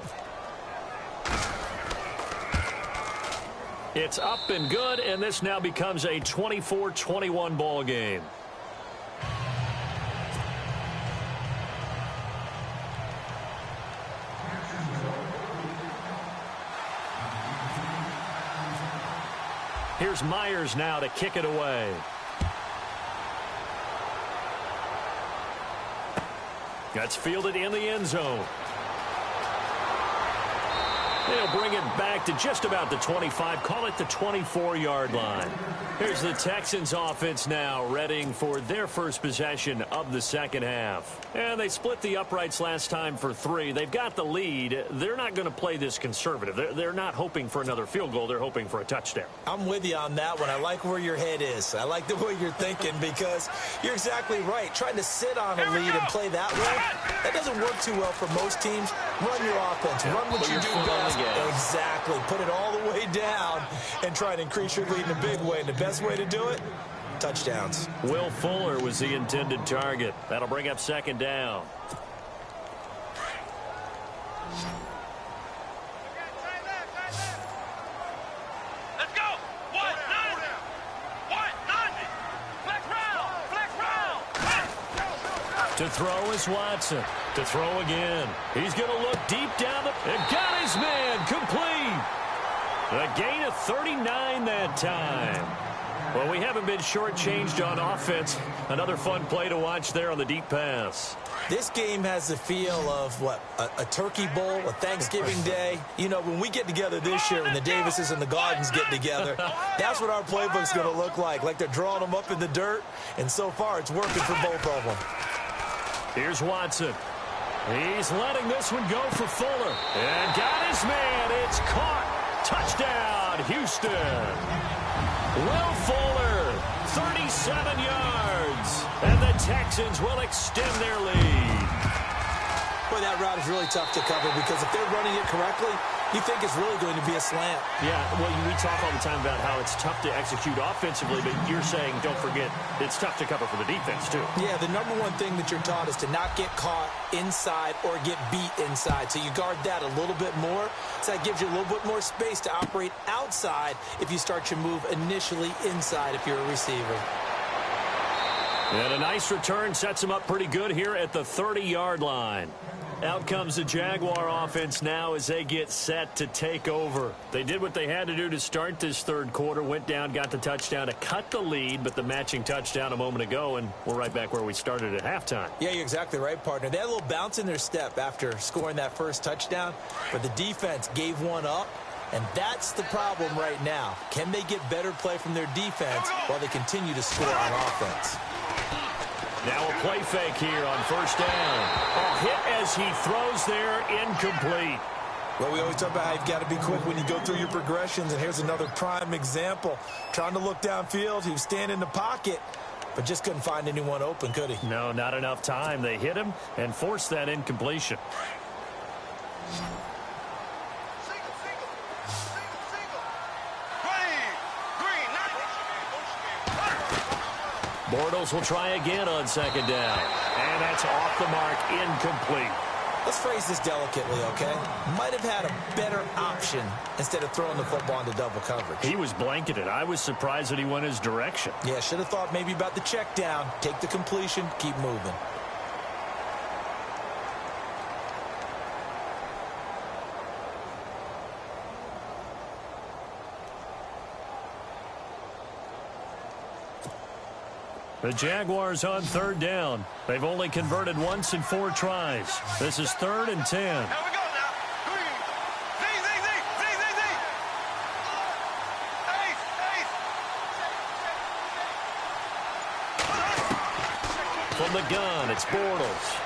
It's up and good, and this now becomes a 24-21 ball game. Here's Myers now to kick it away. That's fielded in the end zone. They'll bring it back to just about the 25, call it the 24-yard line. Here's the Texans offense now, readying for their first possession of the second half. And they split the uprights last time for 3. They've got the lead. They're not going to play this conservative. They're not hoping for another field goal. They're hoping for a touchdown. I'm with you on that one. I like where your head is. I like the way you're thinking because you're exactly right. Trying to sit on a lead and play that way, that doesn't work too well for most teams. Run your offense. Run what you do best. Exactly. Put it all the way down and try to increase your lead in a big way. And the best way to do it, touchdowns. Will Fuller was the intended target. That'll bring up second down. Let's go. What? 90. What? 90. Flex round. To throw is Watson. To throw again. He's going to look deep down and got his man complete. A gain of 39 that time. Well, we haven't been shortchanged on offense. Another fun play to watch there on the deep pass. This game has the feel of, what, a turkey bowl, a Thanksgiving day. You know, when we get together this year, when the Davises and the Gardens get together, that's what our playbook's going to look like they're drawing them up in the dirt, and so far it's working for both of them. Here's Watson. He's letting this one go for Fuller. And got his man. It's caught. Touchdown, Houston. Will Fuller, 37 yards. And the Texans will extend their lead. Boy, that route is really tough to cover because if they're running it correctly, you think it's really going to be a slant. Yeah, well, we talk all the time about how it's tough to execute offensively, but you're saying, don't forget, it's tough to cover for the defense, too. Yeah, the number one thing that you're taught is to not get caught inside or get beat inside. So you guard that a little bit more. So that gives you a little bit more space to operate outside if you start your move initially inside if you're a receiver. And a nice return sets him up pretty good here at the 30-yard line. Out comes the Jaguar offense now as they get set to take over. They did what they had to do to start this third quarter, went down, got the touchdown to cut the lead, but the matching touchdown a moment ago, and we're right back where we started at halftime. Yeah, you're exactly right, partner. They had a little bounce in their step after scoring that first touchdown, but the defense gave one up, and that's the problem right now. Can they get better play from their defense while they continue to score on offense? Now a play fake here on first down. A hit as he throws there, incomplete. Well, we always talk about how you've got to be quick when you go through your progressions, and here's another prime example. Trying to look downfield, he was standing in the pocket, but just couldn't find anyone open, could he? No, not enough time. They hit him and forced that incompletion. Bortles will try again on second down. And that's off the mark, incomplete. Let's phrase this delicately, okay? Might have had a better option instead of throwing the football into double coverage. He was blanketed. I was surprised that he went his direction. Yeah, should have thought maybe about the check down, take the completion, keep moving. The Jaguars on third down. They've only converted once in 4 tries. This is 3rd and 10. Here we go now. From the gun, it's Bortles.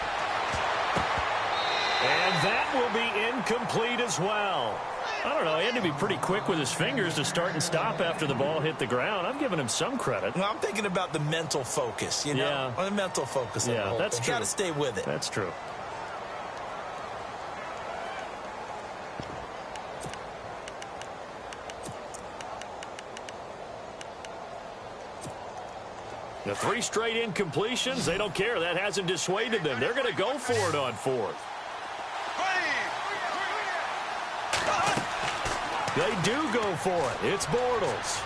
And that will be incomplete as well. I don't know. He had to be pretty quick with his fingers to start and stop after the ball hit the ground. I'm giving him some credit. Well, I'm thinking about the mental focus, you know? Yeah. The mental focus. Yeah, that's true. Got to stay with it. That's true. The 3 straight incompletions, they don't care. That hasn't dissuaded them. They're going to go for it on 4th. They do go for it. It's Bortles.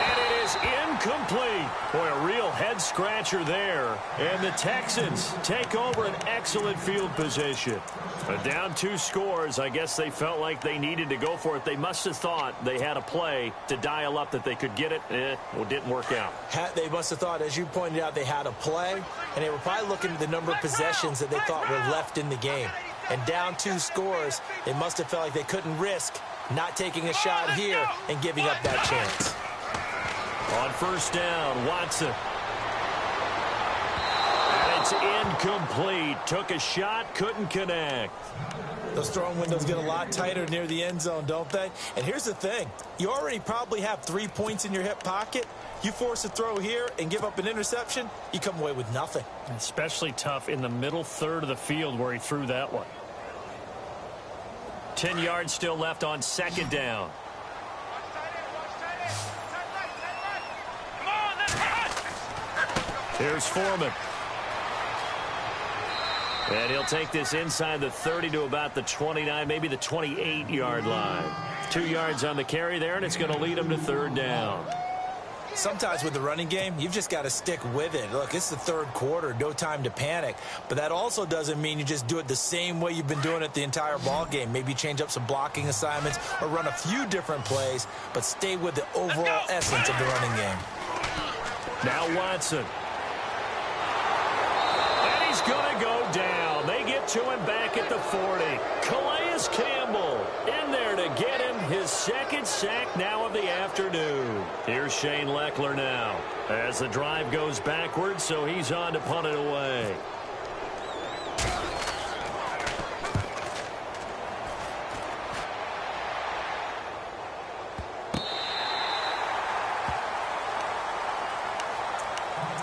And it is incomplete. Boy, a real head-scratcher there. And the Texans take over an excellent field position. But down 2 scores, I guess they felt like they needed to go for it. They must have thought they had a play to dial up that they could get it. Well, it didn't work out. They must have thought, as you pointed out, they had a play, and they were probably looking at the number of possessions that they thought were left in the game. And down 2 scores, they must have felt like they couldn't risk not taking a shot here and giving up that chance. On first down, Watson. And it's incomplete. Took a shot, couldn't connect. Those throwing windows get a lot tighter near the end zone, don't they? And here's the thing. You already probably have 3 points in your hip pocket. You force a throw here and give up an interception, you come away with nothing. Especially tough in the middle third of the field where he threw that one. 10 yards still left on second down. Here's Foreman. And he'll take this inside the 30 to about the 29, maybe the 28-yard line. 2 yards on the carry there, and it's going to lead him to third down. Sometimes with the running game, you've just got to stick with it. Look, it's the third quarter, no time to panic. But that also doesn't mean you just do it the same way you've been doing it the entire ball game. Maybe change up some blocking assignments or run a few different plays, but stay with the overall essence of the running game. Now Watson. And he's going to go down. They get to him back at the 40. Calais Campbell in there to get him his second sack now of the afternoon. Here's Shane Leckler now as the drive goes backwards, so he's on to punt it away.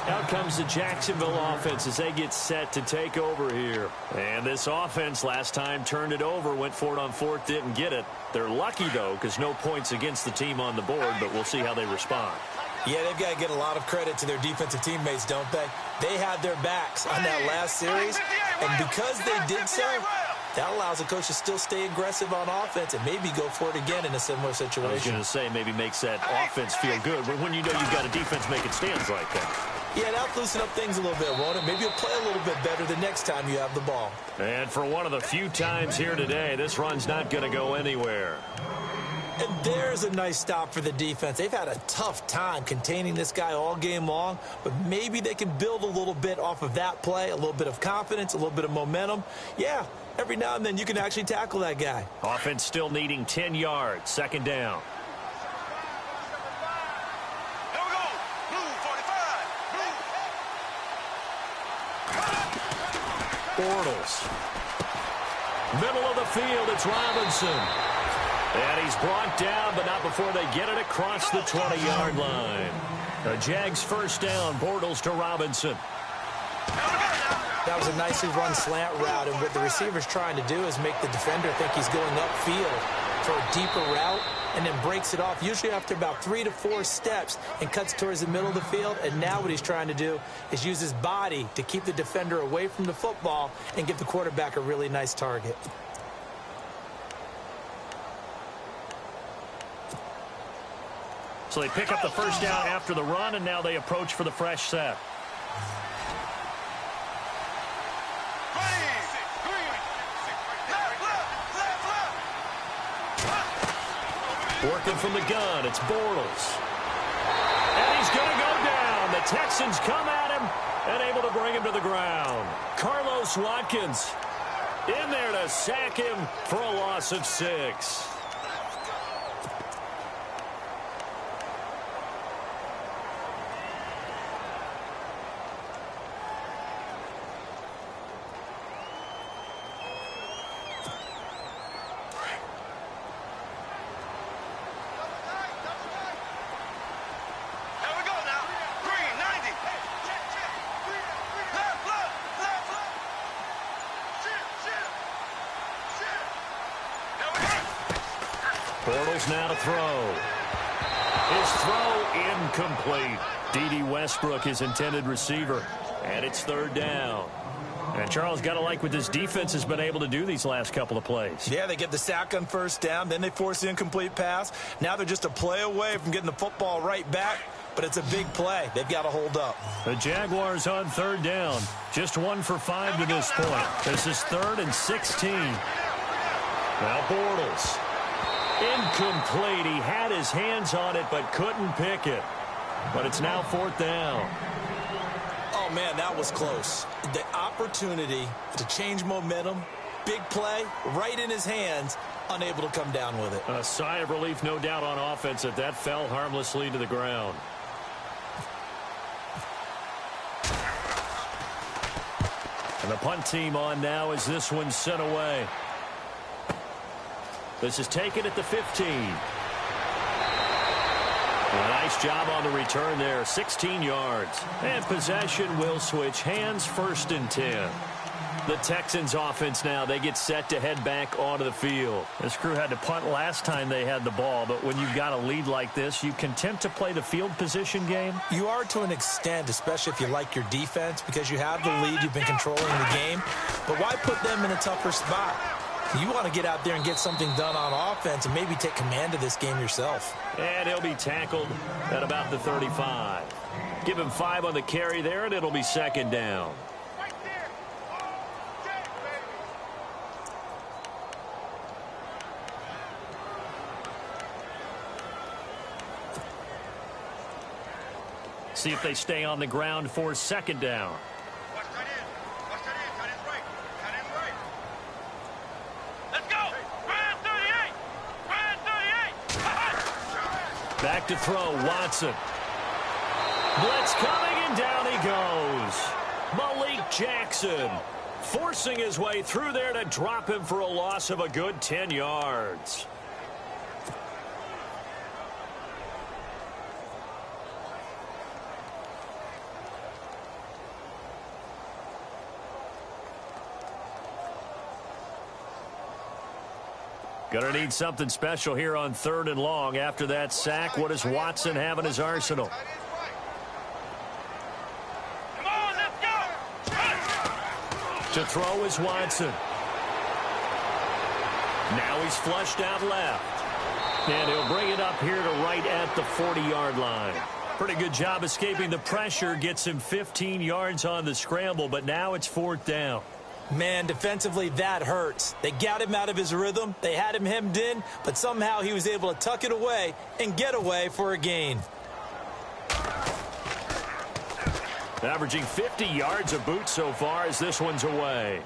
Out comes the Jacksonville offense as they get set to take over here. And this offense last time turned it over, went for it on fourth, didn't get it. They're lucky, though, because no points against the team on the board, but we'll see how they respond. Yeah, they've got to get a lot of credit to their defensive teammates, don't they? They had their backs on that last series, and because they did so, that allows the coach to still stay aggressive on offense and maybe go for it again in a similar situation. I was going to say maybe makes that offense feel good, but when you know you've got a defense making stands like that. Yeah, that'll loosen up things a little bit, won't it? Maybe you'll play a little bit better the next time you have the ball. And for one of the few times here today, this run's not going to go anywhere. And there's a nice stop for the defense. They've had a tough time containing this guy all game long, but maybe they can build a little bit off of that play, a little bit of confidence, a little bit of momentum. Yeah, every now and then you can actually tackle that guy. Offense still needing 10 yards, second down. Bortles. Middle of the field, it's Robinson. And he's brought down, but not before they get it across the 20-yard line. The Jags first down, Bortles to Robinson. That was a nicely run slant route, and what the receiver's trying to do is make the defender think he's going upfield for a deeper route, and then breaks it off, usually after about 3 to 4 steps, and cuts towards the middle of the field. And now what he's trying to do is use his body to keep the defender away from the football and give the quarterback a really nice target. So they pick up the first down after the run, and now they approach for the fresh set. Working from the gun, it's Bortles. And he's going to go down. The Texans come at him and able to bring him to the ground. Carlos Watkins in there to sack him for a loss of 6. Bortles now to throw. His throw incomplete. D.D. Westbrook, his intended receiver. And it's third down. And Charles, got to like what this defense has been able to do these last couple of plays. Yeah, they get the sack on first down, then they force the incomplete pass. Now they're just a play away from getting the football right back, but it's a big play. They've got to hold up. The Jaguars on third down. Just 1 for 5 to this point. This is 3rd and 16. Now Bortles. Incomplete. He had his hands on it but couldn't pick it. But it's now 4th down. Oh, man, that was close. The opportunity to change momentum, big play, right in his hands, unable to come down with it. A sigh of relief, no doubt, on offense that fell harmlessly to the ground. And the punt team on now as this one's sent away. This is taken at the 15. A nice job on the return there, 16 yards. And possession will switch hands, 1st and 10. The Texans offense now, they get set to head back onto the field. This crew had to punt last time they had the ball, but when you've got a lead like this, you content to play the field position game? You are to an extent, especially if you like your defense, because you have the lead, you've been controlling the game. But why put them in a tougher spot? You want to get out there and get something done on offense and maybe take command of this game yourself. And he'll be tackled at about the 35. Give him 5 on the carry there, and it'll be second down. See if they stay on the ground for second down. Let's go! Brand 38! Brand 38! Back to throw, Watson. Blitz coming, and down he goes. Malik Jackson forcing his way through there to drop him for a loss of a good 10 yards. Gonna need something special here on 3rd and long. After that sack, what does Watson have in his arsenal? Come on, let's go! To throw is Watson. Now he's flushed out left. And he'll bring it up here to right at the 40-yard line. Pretty good job escaping the pressure. Gets him 15 yards on the scramble, but now it's 4th down. Man, defensively, that hurts. They got him out of his rhythm. They had him hemmed in, but somehow he was able to tuck it away and get away for a gain. Averaging 50 yards a boot so far as this one's away.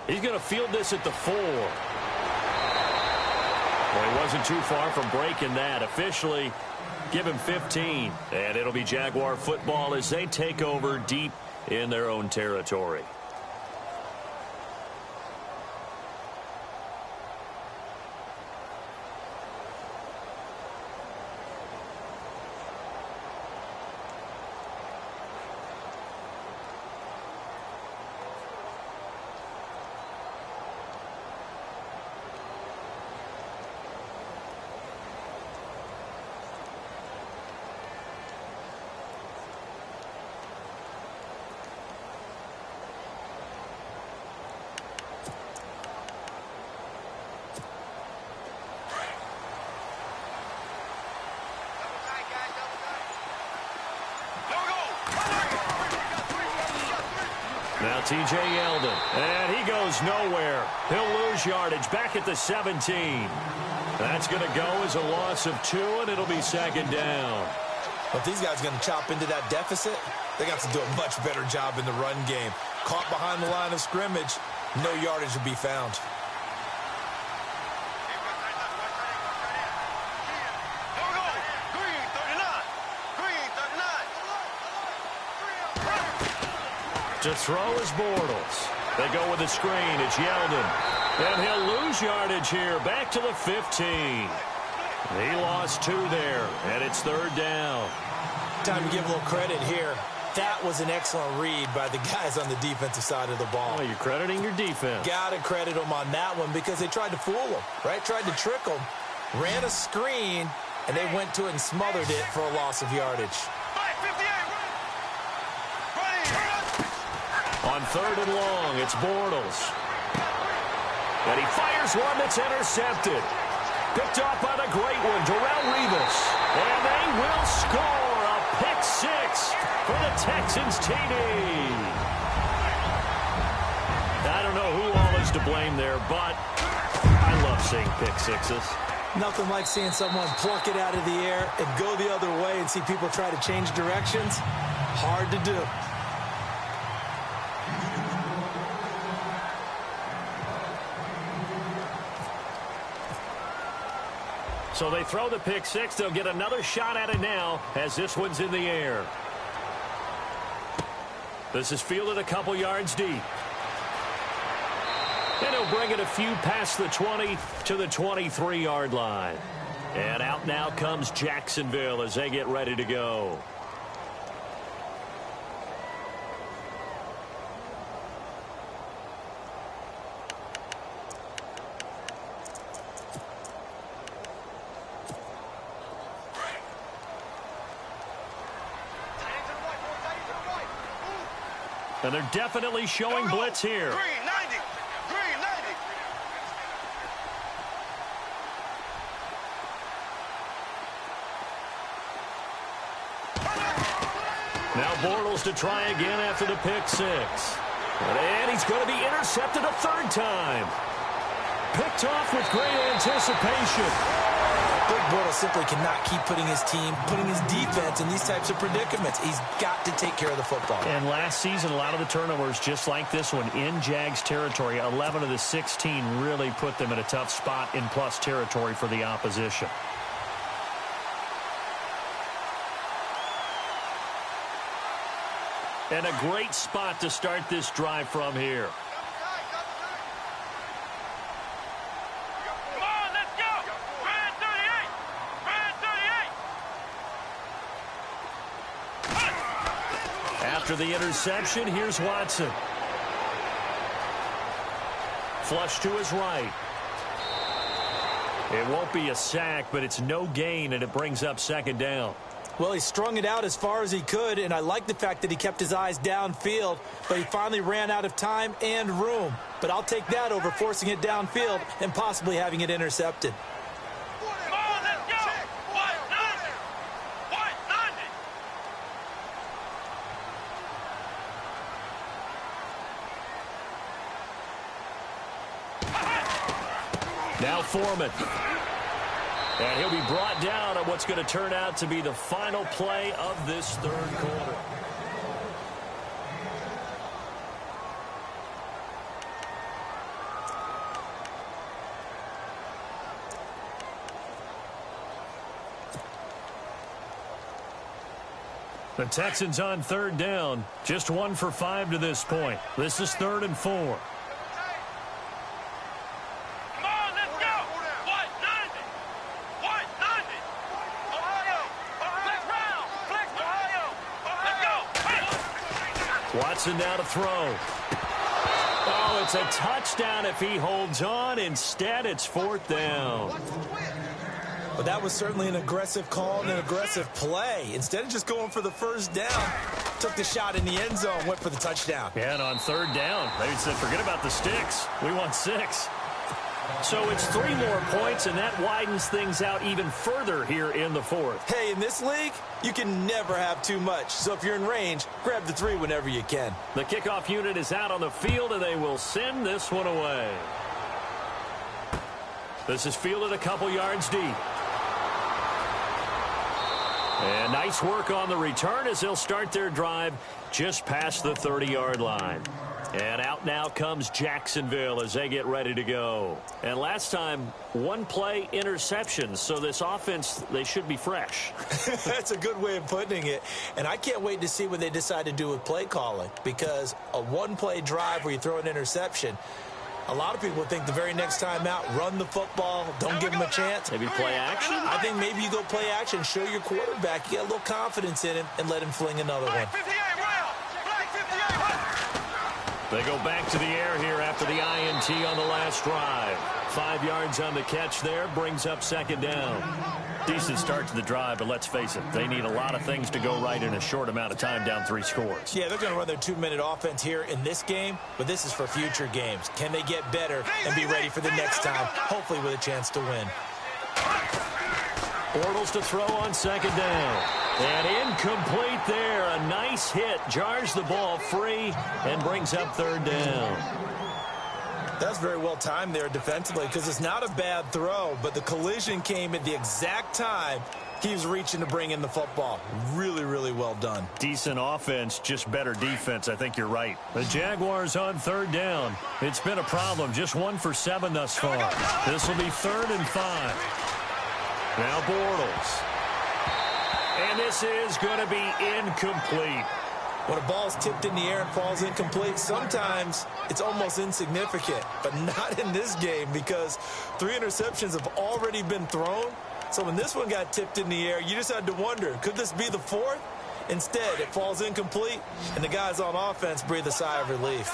He's going to field this at the 4. Well, he wasn't too far from breaking that. Officially, give him 15. And it'll be Jaguar football as they take over deep in their own territory. Now T.J. Yeldon, and he goes nowhere. He'll lose yardage back at the 17. That's going to go as a loss of 2, and it'll be second down. But these guys are going to chop into that deficit. They got to do a much better job in the run game. Caught behind the line of scrimmage, no yardage to be found. To throw is Bortles. They go with a screen. It's Yeldon. And he'll lose yardage here. Back to the 15. He lost 2 there, and it's 3rd down. Time to give a little credit here. That was an excellent read by the guys on the defensive side of the ball. Oh, you're crediting your defense. Got to credit them on that one because they tried to fool them, right? Tried to trick them. Ran a screen, and they went to it and smothered it for a loss of yardage. On 3rd and long, it's Bortles. And he fires one that's intercepted. Picked off by the great one, Darrelle Revis. And they will score a pick-6 for the Texans TD. I don't know who all is to blame there, but I love seeing pick-6s. Nothing like seeing someone pluck it out of the air and go the other way and see people try to change directions. Hard to do. So they throw the pick-6. They'll get another shot at it now as this one's in the air. This is fielded a couple yards deep. And he'll bring it a few past the 20 to the 23-yard line. And out now comes Jacksonville as they get ready to go. And they're definitely showing blitz here. Green 90. Green 90. Now Bortles to try again after the pick six. And he's going to be intercepted a third time. Picked off with great anticipation. Big Bortles simply cannot keep putting his defense in these types of predicaments. He's got to take care of the football. And last season, a lot of the turnovers, just like this one, in Jags territory, 11 of the 16 really put them in a tough spot in plus territory for the opposition. And a great spot to start this drive from here. After the interception, here's Watson. Flush to his right. It won't be a sack, but it's no gain, and it brings up second down. Well, he strung it out as far as he could, and I like the fact that he kept his eyes downfield, but he finally ran out of time and room. But I'll take that over forcing it downfield and possibly having it intercepted. Now Foreman. And he'll be brought down on what's going to turn out to be the final play of this third quarter. The Texans on third down. Just 1 for 5 to this point. This is 3rd and 4. Watson now to throw. Oh, it's a touchdown if he holds on. Instead, it's 4th down. Well, that was certainly an aggressive call and an aggressive play. Instead of just going for the first down, took the shot in the end zone, went for the touchdown. Yeah, and on third down, they said, forget about the sticks. We want 6. So it's 3 more points, and that widens things out even further here in the 4th. Hey, in this league, you can never have too much. So if you're in range, grab the 3 whenever you can. The kickoff unit is out on the field, and they will send this one away. This is fielded a couple yards deep. And nice work on the return as they'll start their drive just past the 30-yard line. And out now comes Jacksonville as they get ready to go. And last time, 1 play interceptions. So this offense, they should be fresh. That's a good way of putting it. And I can't wait to see what they decide to do with play calling. Because a 1-play drive where you throw an interception, a lot of people think the very next time out, run the football, don't give him a chance. Maybe play action? I think maybe you go play action, show your quarterback, you get a little confidence in him, and let him fling another one. They go back to the air here after the INT on the last drive. 5 yards on the catch there, brings up second down. Decent start to the drive, but let's face it, they need a lot of things to go right in a short amount of time, down 3 scores. Yeah, they're going to run their 2-minute offense here in this game, but this is for future games. Can they get better and be ready for the next time, hopefully with a chance to win? Bortles to throw on second down. And incomplete there. A nice hit. Jars the ball free and brings up third down. That's very well timed there defensively because it's not a bad throw, but the collision came at the exact time he was reaching to bring in the football. Really, really well done. Decent offense, just better defense. I think you're right. The Jaguars on third down. It's been a problem. Just 1 for 7 thus far. This will be 3rd and 5. Now Bortles. And this is going to be incomplete. When a ball's tipped in the air and falls incomplete, sometimes it's almost insignificant, but not in this game because 3 interceptions have already been thrown. So when this one got tipped in the air, you just had to wonder, could this be the 4th? Instead, it falls incomplete, and the guys on offense breathe a sigh of relief.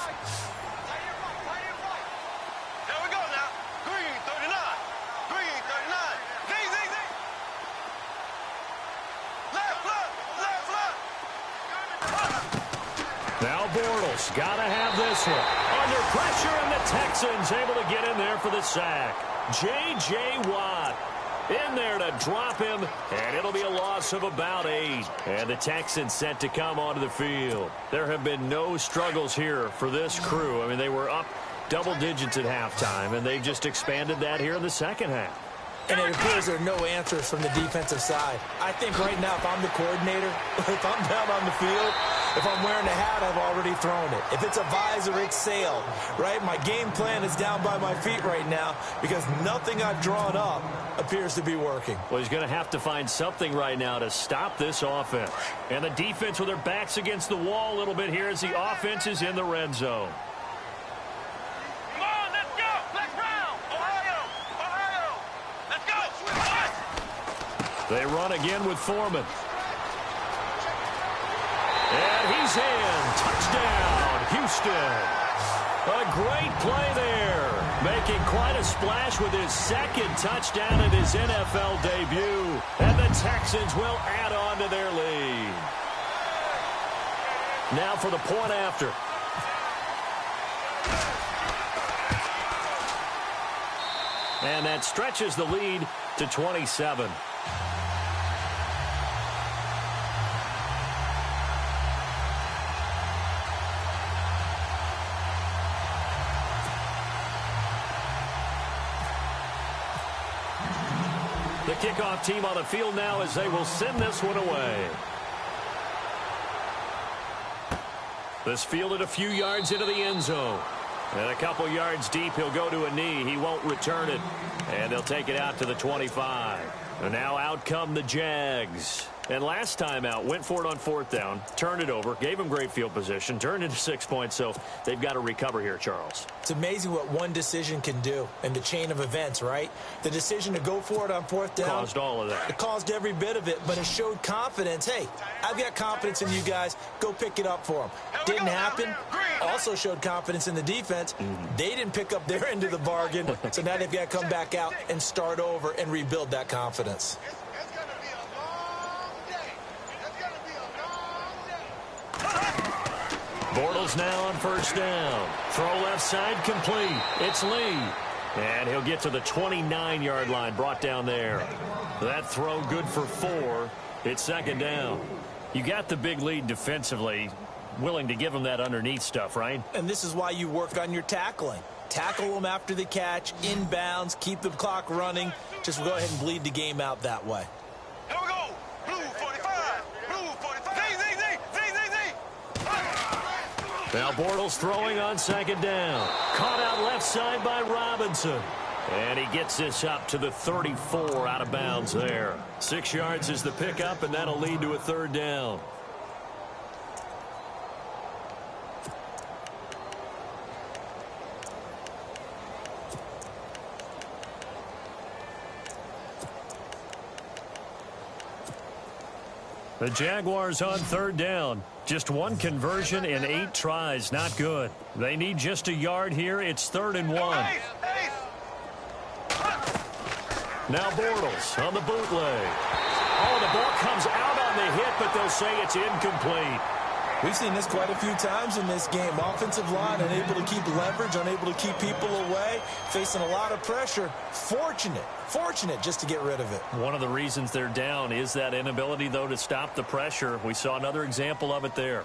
Bortles got to have this one. Under pressure, and the Texans able to get in there for the sack. J.J. Watt. In there to drop him, and it'll be a loss of about 8. And the Texans set to come onto the field. There have been no struggles here for this crew. I mean, they were up double digits at halftime, and they've just expanded that here in the second half. And it appears there are no answers from the defensive side. I think right now, if I'm the coordinator, if I'm down on the field, if I'm wearing a hat, I've already thrown it. If it's a visor, it's sailed, right? My game plan is down by my feet right now because nothing I've drawn up appears to be working. Well, he's going to have to find something right now to stop this offense. And the defense with their backs against the wall a little bit here as the offense is in the red zone. Come on, let's go. Let's round. Ohio. Let's go. They run again with Foreman. And he's in. Touchdown, Houston. A great play there. Making quite a splash with his second touchdown in his NFL debut. And the Texans will add on to their lead. Now for the point after. And that stretches the lead to 27. The kickoff team on the field now as they will send this one away. This fielded a few yards into the end zone. And a couple yards deep, he'll go to a knee. He won't return it. And they'll take it out to the 25. And now out come the Jags. And last time out, went for it on fourth down, turned it over, gave him great field position, turned into 6 points, so they've got to recover here, Charles. It's amazing what one decision can do in the chain of events, right? The decision to go for it on fourth down. Caused all of that. It caused every bit of it, but it showed confidence. Hey, I've got confidence in you guys. Go pick it up for them. Didn't happen. Also showed confidence in the defense. They didn't pick up their end of the bargain, so now they've got to come back out and start over and rebuild that confidence. Bortles now on first down. Throw left side complete. It's Lee. And he'll get to the 29-yard line, brought down there. That throw good for 4. It's second down. You got the big lead defensively. Willing to give them that underneath stuff, right? And this is why you work on your tackling. Tackle them after the catch, inbounds, keep the clock running. Just go ahead and bleed the game out that way. Here we go. Blue 45. Blue 45. Z. Now Bortles throwing on second down. Caught out left side by Robinson. And he gets this up to the 34 out of bounds there. 6 yards is the pickup, and that'll lead to a third down. The Jaguars on third down. Just one conversion in 8 tries. Not good. They need just a yard here. It's 3rd and 1. Now Bortles on the bootleg. Oh, the ball comes out on the hit, but they'll say it's incomplete. We've seen this quite a few times in this game. Offensive line unable to keep leverage, unable to keep people away, facing a lot of pressure. Fortunate just to get rid of it. One of the reasons they're down is that inability, though, to stop the pressure. We saw another example of it there.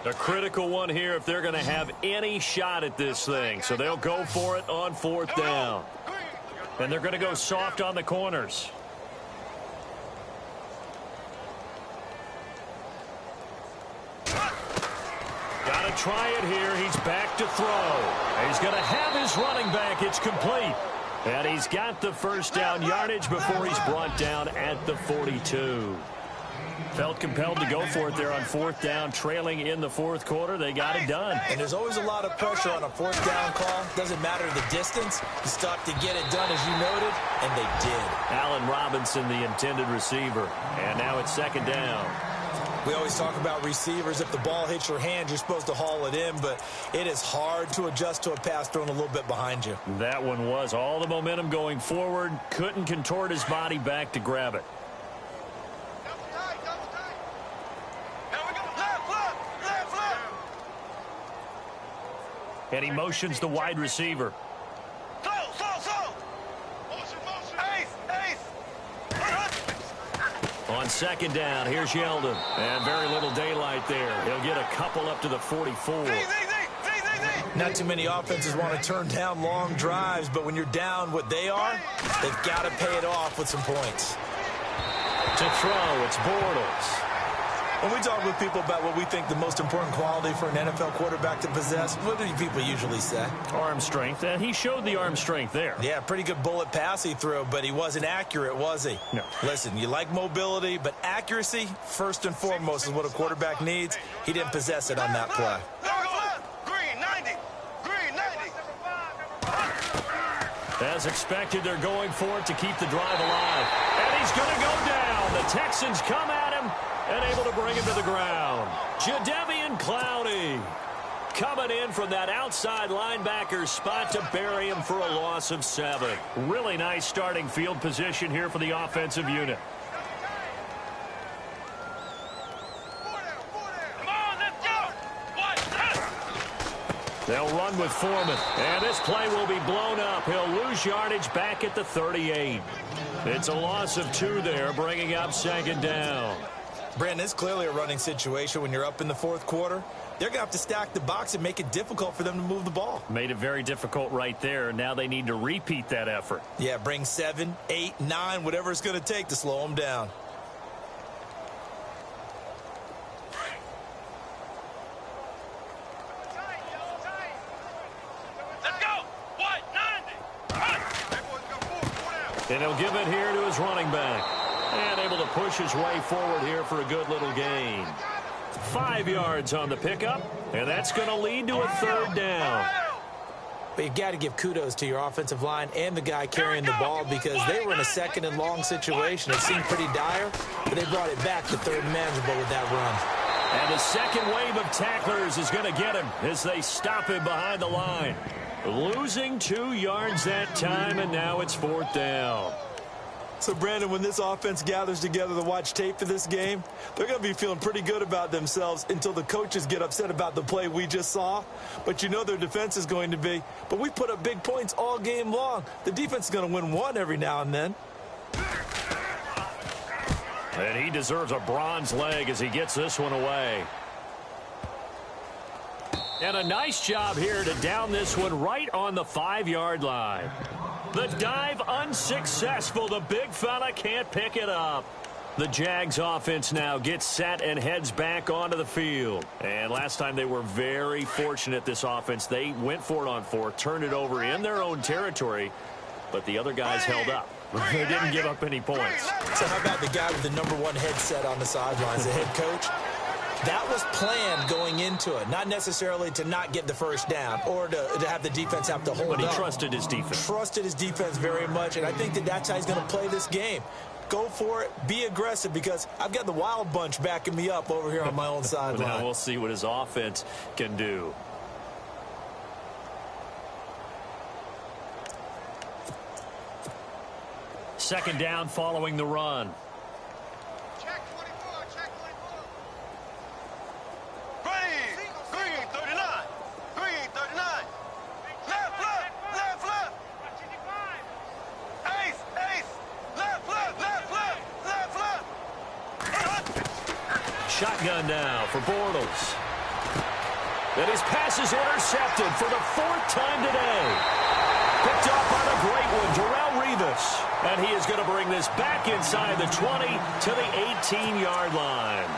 A critical one here if they're going to have any shot at this thing. So they'll go for it on 4th down. And they're going to go soft on the corners. Got to try it here. He's back to throw. He's going to have his running back. It's complete. And he's got the first down yardage before he's brought down at the 42. Felt compelled to go for it there on 4th down, trailing in the 4th quarter. They got it done. And there's always a lot of pressure on a 4th down call. Doesn't matter the distance. You stop to get it done, as you noted, and they did. Allen Robinson, the intended receiver. And now it's 2nd down. We always talk about receivers. If the ball hits your hand, you're supposed to haul it in, but it is hard to adjust to a pass thrown a little bit behind you. That one was all the momentum going forward. Couldn't contort his body back to grab it. Here we go. And he motions the wide receiver. Slow. Motion. Ace. On second down, here's Yeldon. And very little daylight there. He'll get a couple up to the 44. Not too many offenses want to turn down long drives, but when you're down what they are, they've got to pay it off with some points. To throw, it's Bortles. When we talk with people about what we think the most important quality for an NFL quarterback to possess, what do people usually say? Arm strength, and he showed the arm strength there. Yeah, pretty good bullet pass he threw, but he wasn't accurate, was he? No. Listen, you like mobility, but accuracy, first and foremost, is what a quarterback needs. He didn't possess it on that play. Green 90. As expected, they're going for it to keep the drive alive. And he's going to go down. The Texans come at him and able to bring him to the ground. Jadeveon Clowney coming in from that outside linebacker spot to bury him for a loss of 7. Really nice starting field position here for the offensive unit. Come on, let's go. They'll run with Foreman, and this play will be blown up. He'll lose yardage back at the 38. It's a loss of 2 there, bringing up second down. Brandon, it's clearly a running situation when you're up in the fourth quarter. They're going to have to stack the box and make it difficult for them to move the ball. Made it very difficult right there. Now they need to repeat that effort. Yeah, bring 7, 8, 9, whatever it's going to take to slow them down. Let's go. What? 90. And he'll give it here to his running back. And able to push his way forward here for a good little gain. 5 yards on the pickup, and that's going to lead to a third down. But you've got to give kudos to your offensive line and the guy carrying the ball because they were in a second and long situation. It seemed pretty dire, but they brought it back to third and manageable with that run. And the second wave of tacklers is going to get him as they stop him behind the line. Losing 2 yards that time, and now it's fourth down. So, Brandon, when this offense gathers together to watch tape for this game, they're going to be feeling pretty good about themselves until the coaches get upset about the play we just saw. But you know their defense is going to be. But we put up big points all game long. The defense is going to win one every now and then. And he deserves a bronze leg as he gets this one away. And a nice job here to down this one right on the 5-yard line. The dive unsuccessful. The big fella can't pick it up. The Jags offense now gets set and heads back onto the field. And last time they were very fortunate, this offense. They went for it on 4, turned it over in their own territory, but the other guys held up. They didn't give up any points. So how about the guy with the #1 headset on the sidelines, the head coach? That was planned going into it, not necessarily to not get the first down or to have the defense have to hold up. But he trusted his defense. Trusted his defense very much, and I think that's how he's going to play this game. Go for it, be aggressive, because I've got the wild bunch backing me up over here on my own sideline. Now we'll see what his offense can do. Second down following the run. Check 24. Green 39. Green 39. Left. Ace. Left. Shotgun now for Bortles. And his pass is intercepted for the 4th time today. Picked off on a great one, Darrelle Revis. And he is going to bring this back inside the 20 to the 18-yard line.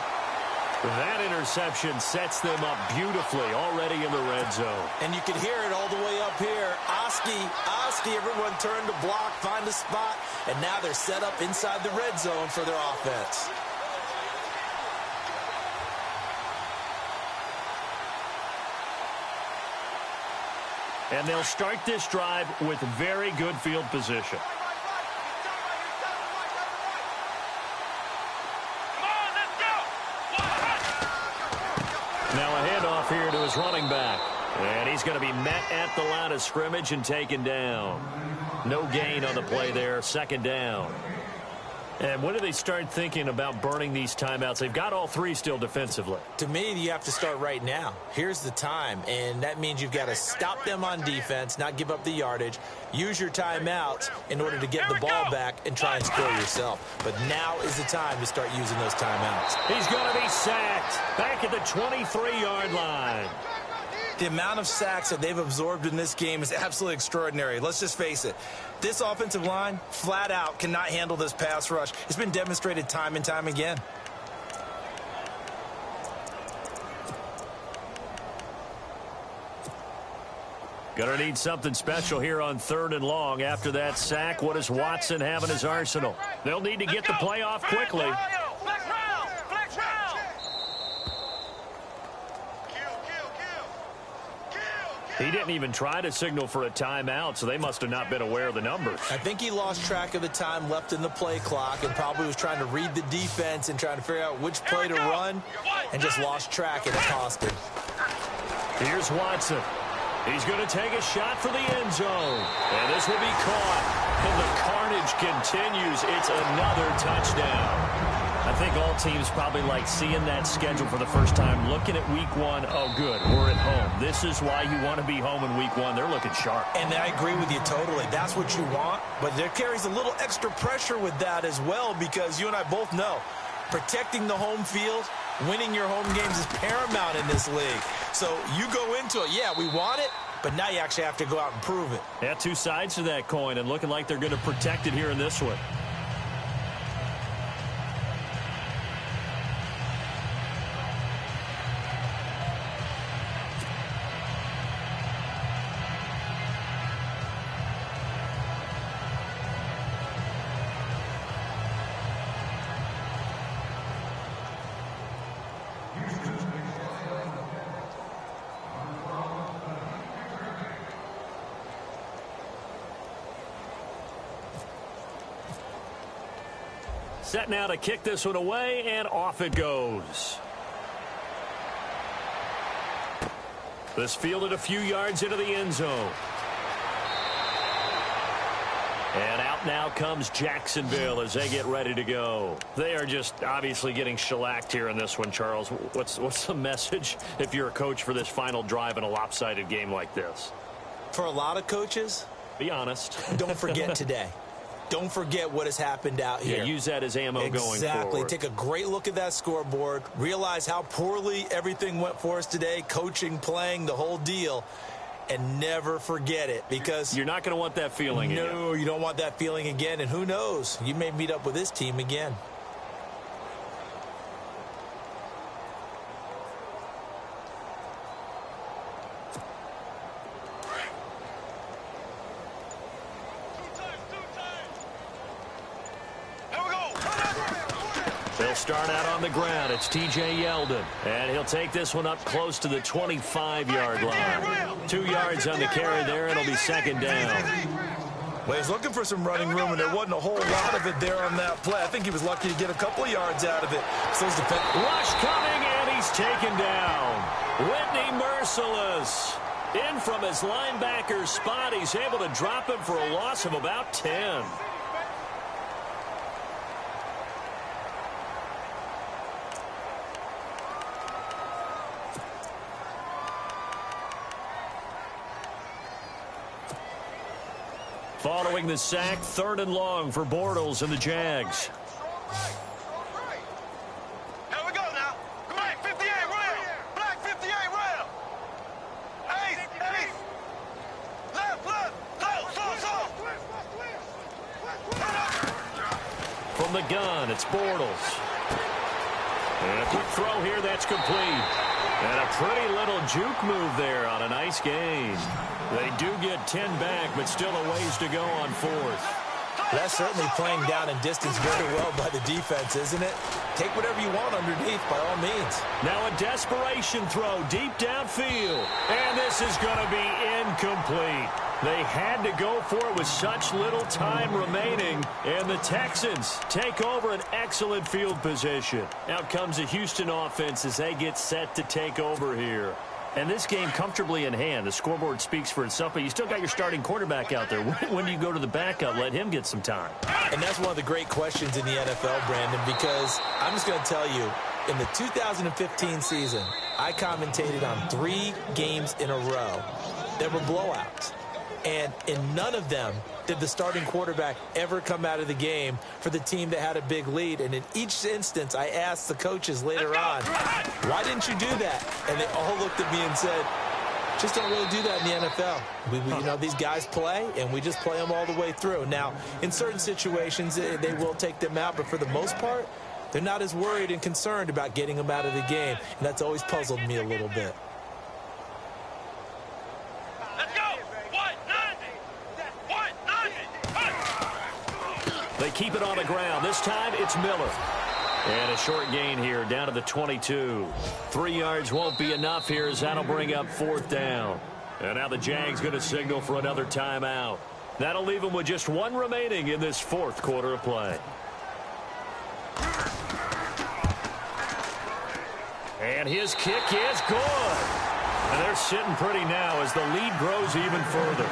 That interception sets them up beautifully already in the red zone. And you can hear it all the way up here. Oski, everyone turned to block, find a spot, and now they're set up inside the red zone for their offense. And they'll start this drive with very good field position. Now a handoff here to his running back. And he's going to be met at the line of scrimmage and taken down. No gain on the play there, second down. And when do they start thinking about burning these timeouts? They've got all three still defensively. To me, you have to start right now. Here's the time, and that means you've got to stop them on defense, not give up the yardage, use your timeouts in order to get the ball back and try and score yourself. But now is the time to start using those timeouts. He's going to be sacked back at the 23-yard line. The amount of sacks that they've absorbed in this game is absolutely extraordinary. Let's just face it. This offensive line, flat out, cannot handle this pass rush. It's been demonstrated time and time again. Gonna need something special here on 3rd and long. After that sack, what does Watson have in his arsenal? They'll need to get the play off quickly. He didn't even try to signal for a timeout, so they must have not been aware of the numbers. I think he lost track of the time left in the play clock and probably was trying to read the defense and trying to figure out which play to run and just lost track, and it cost him. Here's Watson. He's going to take a shot for the end zone. And this will be caught. And the carnage continues. It's another touchdown. I think all teams probably like seeing that schedule for the first time, looking at week 1. Oh, good, we're at home. This is why you want to be home in week 1. They're looking sharp. And I agree with you totally. That's what you want. But there carries a little extra pressure with that as well, because you and I both know protecting the home field, winning your home games is paramount in this league. So you go into it, yeah, we want it, but now you actually have to go out and prove it. Yeah, two sides to that coin, and looking like they're going to protect it here in this one. Set now to kick this one away, and off it goes. This fielded a few yards into the end zone. And out now comes Jacksonville as they get ready to go. They are just obviously getting shellacked here in this one, Charles. What's the message if you're a coach for this final drive in a lopsided game like this? For a lot of coaches, be honest. Don't forget today. Don't forget what has happened out here. Yeah, use that as ammo going forward. Exactly. Take a great look at that scoreboard. Realize how poorly everything went for us today. Coaching, playing, the whole deal. And never forget it, because you're not going to want that feeling again. No, you don't want that feeling again. And who knows? You may meet up with this team again. They'll start out on the ground. It's T.J. Yeldon. And he'll take this one up close to the 25-yard line. 2 yards on the carry there. It'll be second down. Well, he was looking for some running room, and there wasn't a whole lot of it there on that play. I think he was lucky to get a couple of yards out of it. So rush coming, and he's taken down. Whitney Merciless. In from his linebacker spot. He's able to drop him for a loss of about 10. Following the sack, 3rd and long for Bortles and the Jags. Here we go now. Black 58 rail. Black 58 rail. Ace. Left. From the gun, it's Bortles. And a quick throw here, that's complete. And a pretty little juke move there on a nice gain. They do get 10 back, but still a ways to go on 4th. That's certainly playing down in distance very well by the defense, isn't it? Take whatever you want underneath, by all means. Now a desperation throw deep downfield. And this is going to be incomplete. They had to go for it with such little time remaining. And the Texans take over an excellent field position. Out comes the Houston offense as they get set to take over here. And this game comfortably in hand. The scoreboard speaks for itself, but you still got your starting quarterback out there. When do you go to the backup? Let him get some time. And that's one of the great questions in the NFL, Brandon, because I'm just going to tell you, in the 2015 season, I commentated on 3 games in a row that were blowouts. And in none of them did the starting quarterback ever come out of the game for the team that had a big lead. And in each instance, I asked the coaches later on, why didn't you do that? And they all looked at me and said, just don't really do that in the NFL. You know, these guys play, and we just play them all the way through. Now, in certain situations, they will take them out, but for the most part, they're not as worried and concerned about getting them out of the game. And that's always puzzled me a little bit. They keep it on the ground. This time, it's Miller. And a short gain here, down to the 22. 3 yards won't be enough here, as that'll bring up 4th down. And now the Jags going to signal for another timeout. That'll leave them with just 1 remaining in this 4th quarter of play. And his kick is good. And they're sitting pretty now as the lead grows even further.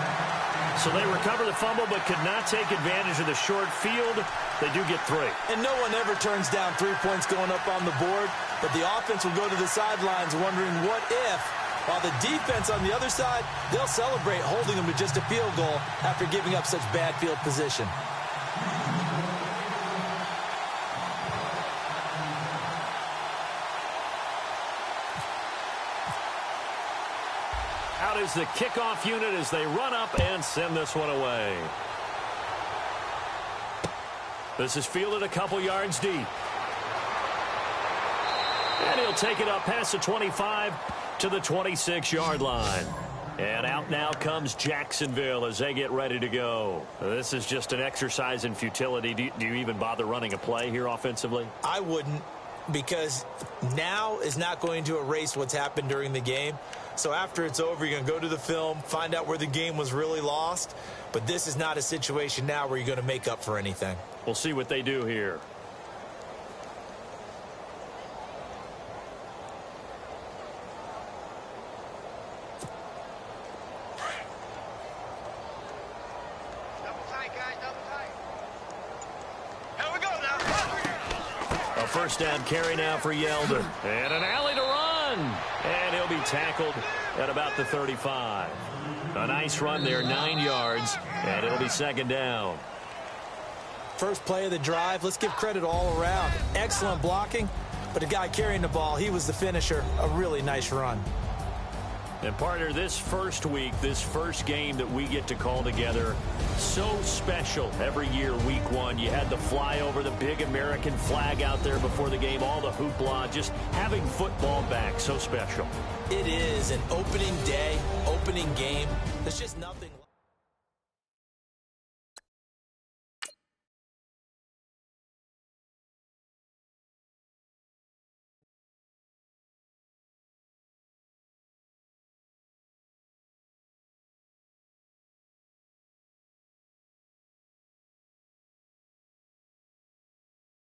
So they recover the fumble but could not take advantage of the short field. They do get 3. And no one ever turns down 3 points going up on the board, but the offense will go to the sidelines wondering what if, while the defense on the other side, they'll celebrate holding them to just a field goal after giving up such bad field position. Out is the kickoff unit as they run up and send this one away. This is fielded a couple yards deep. And he'll take it up past the 25 to the 26-yard line. And out now comes Jacksonville as they get ready to go. This is just an exercise in futility. Do you even bother running a play here offensively? I wouldn't, because now is not going to erase what's happened during the game. So after it's over, you're going to go to the film, find out where the game was really lost. But this is not a situation now where you're going to make up for anything. We'll see what they do here. Double tight, guys, double tight. Here we go now. A first down carry now for Yeldon. And an alley to run. And he'll be tackled at about the 35. A nice run there, 9 yards. And it'll be 2nd down. First play of the drive, let's give credit all around. Excellent blocking, but the guy carrying the ball, he was the finisher. A really nice run. And partner, this first week, this first game that we get to call together, so special every year, week 1. You had the flyover, the big American flag out there before the game, all the hoopla, just having football back, so special. It is an opening day, opening game. There's just nothing like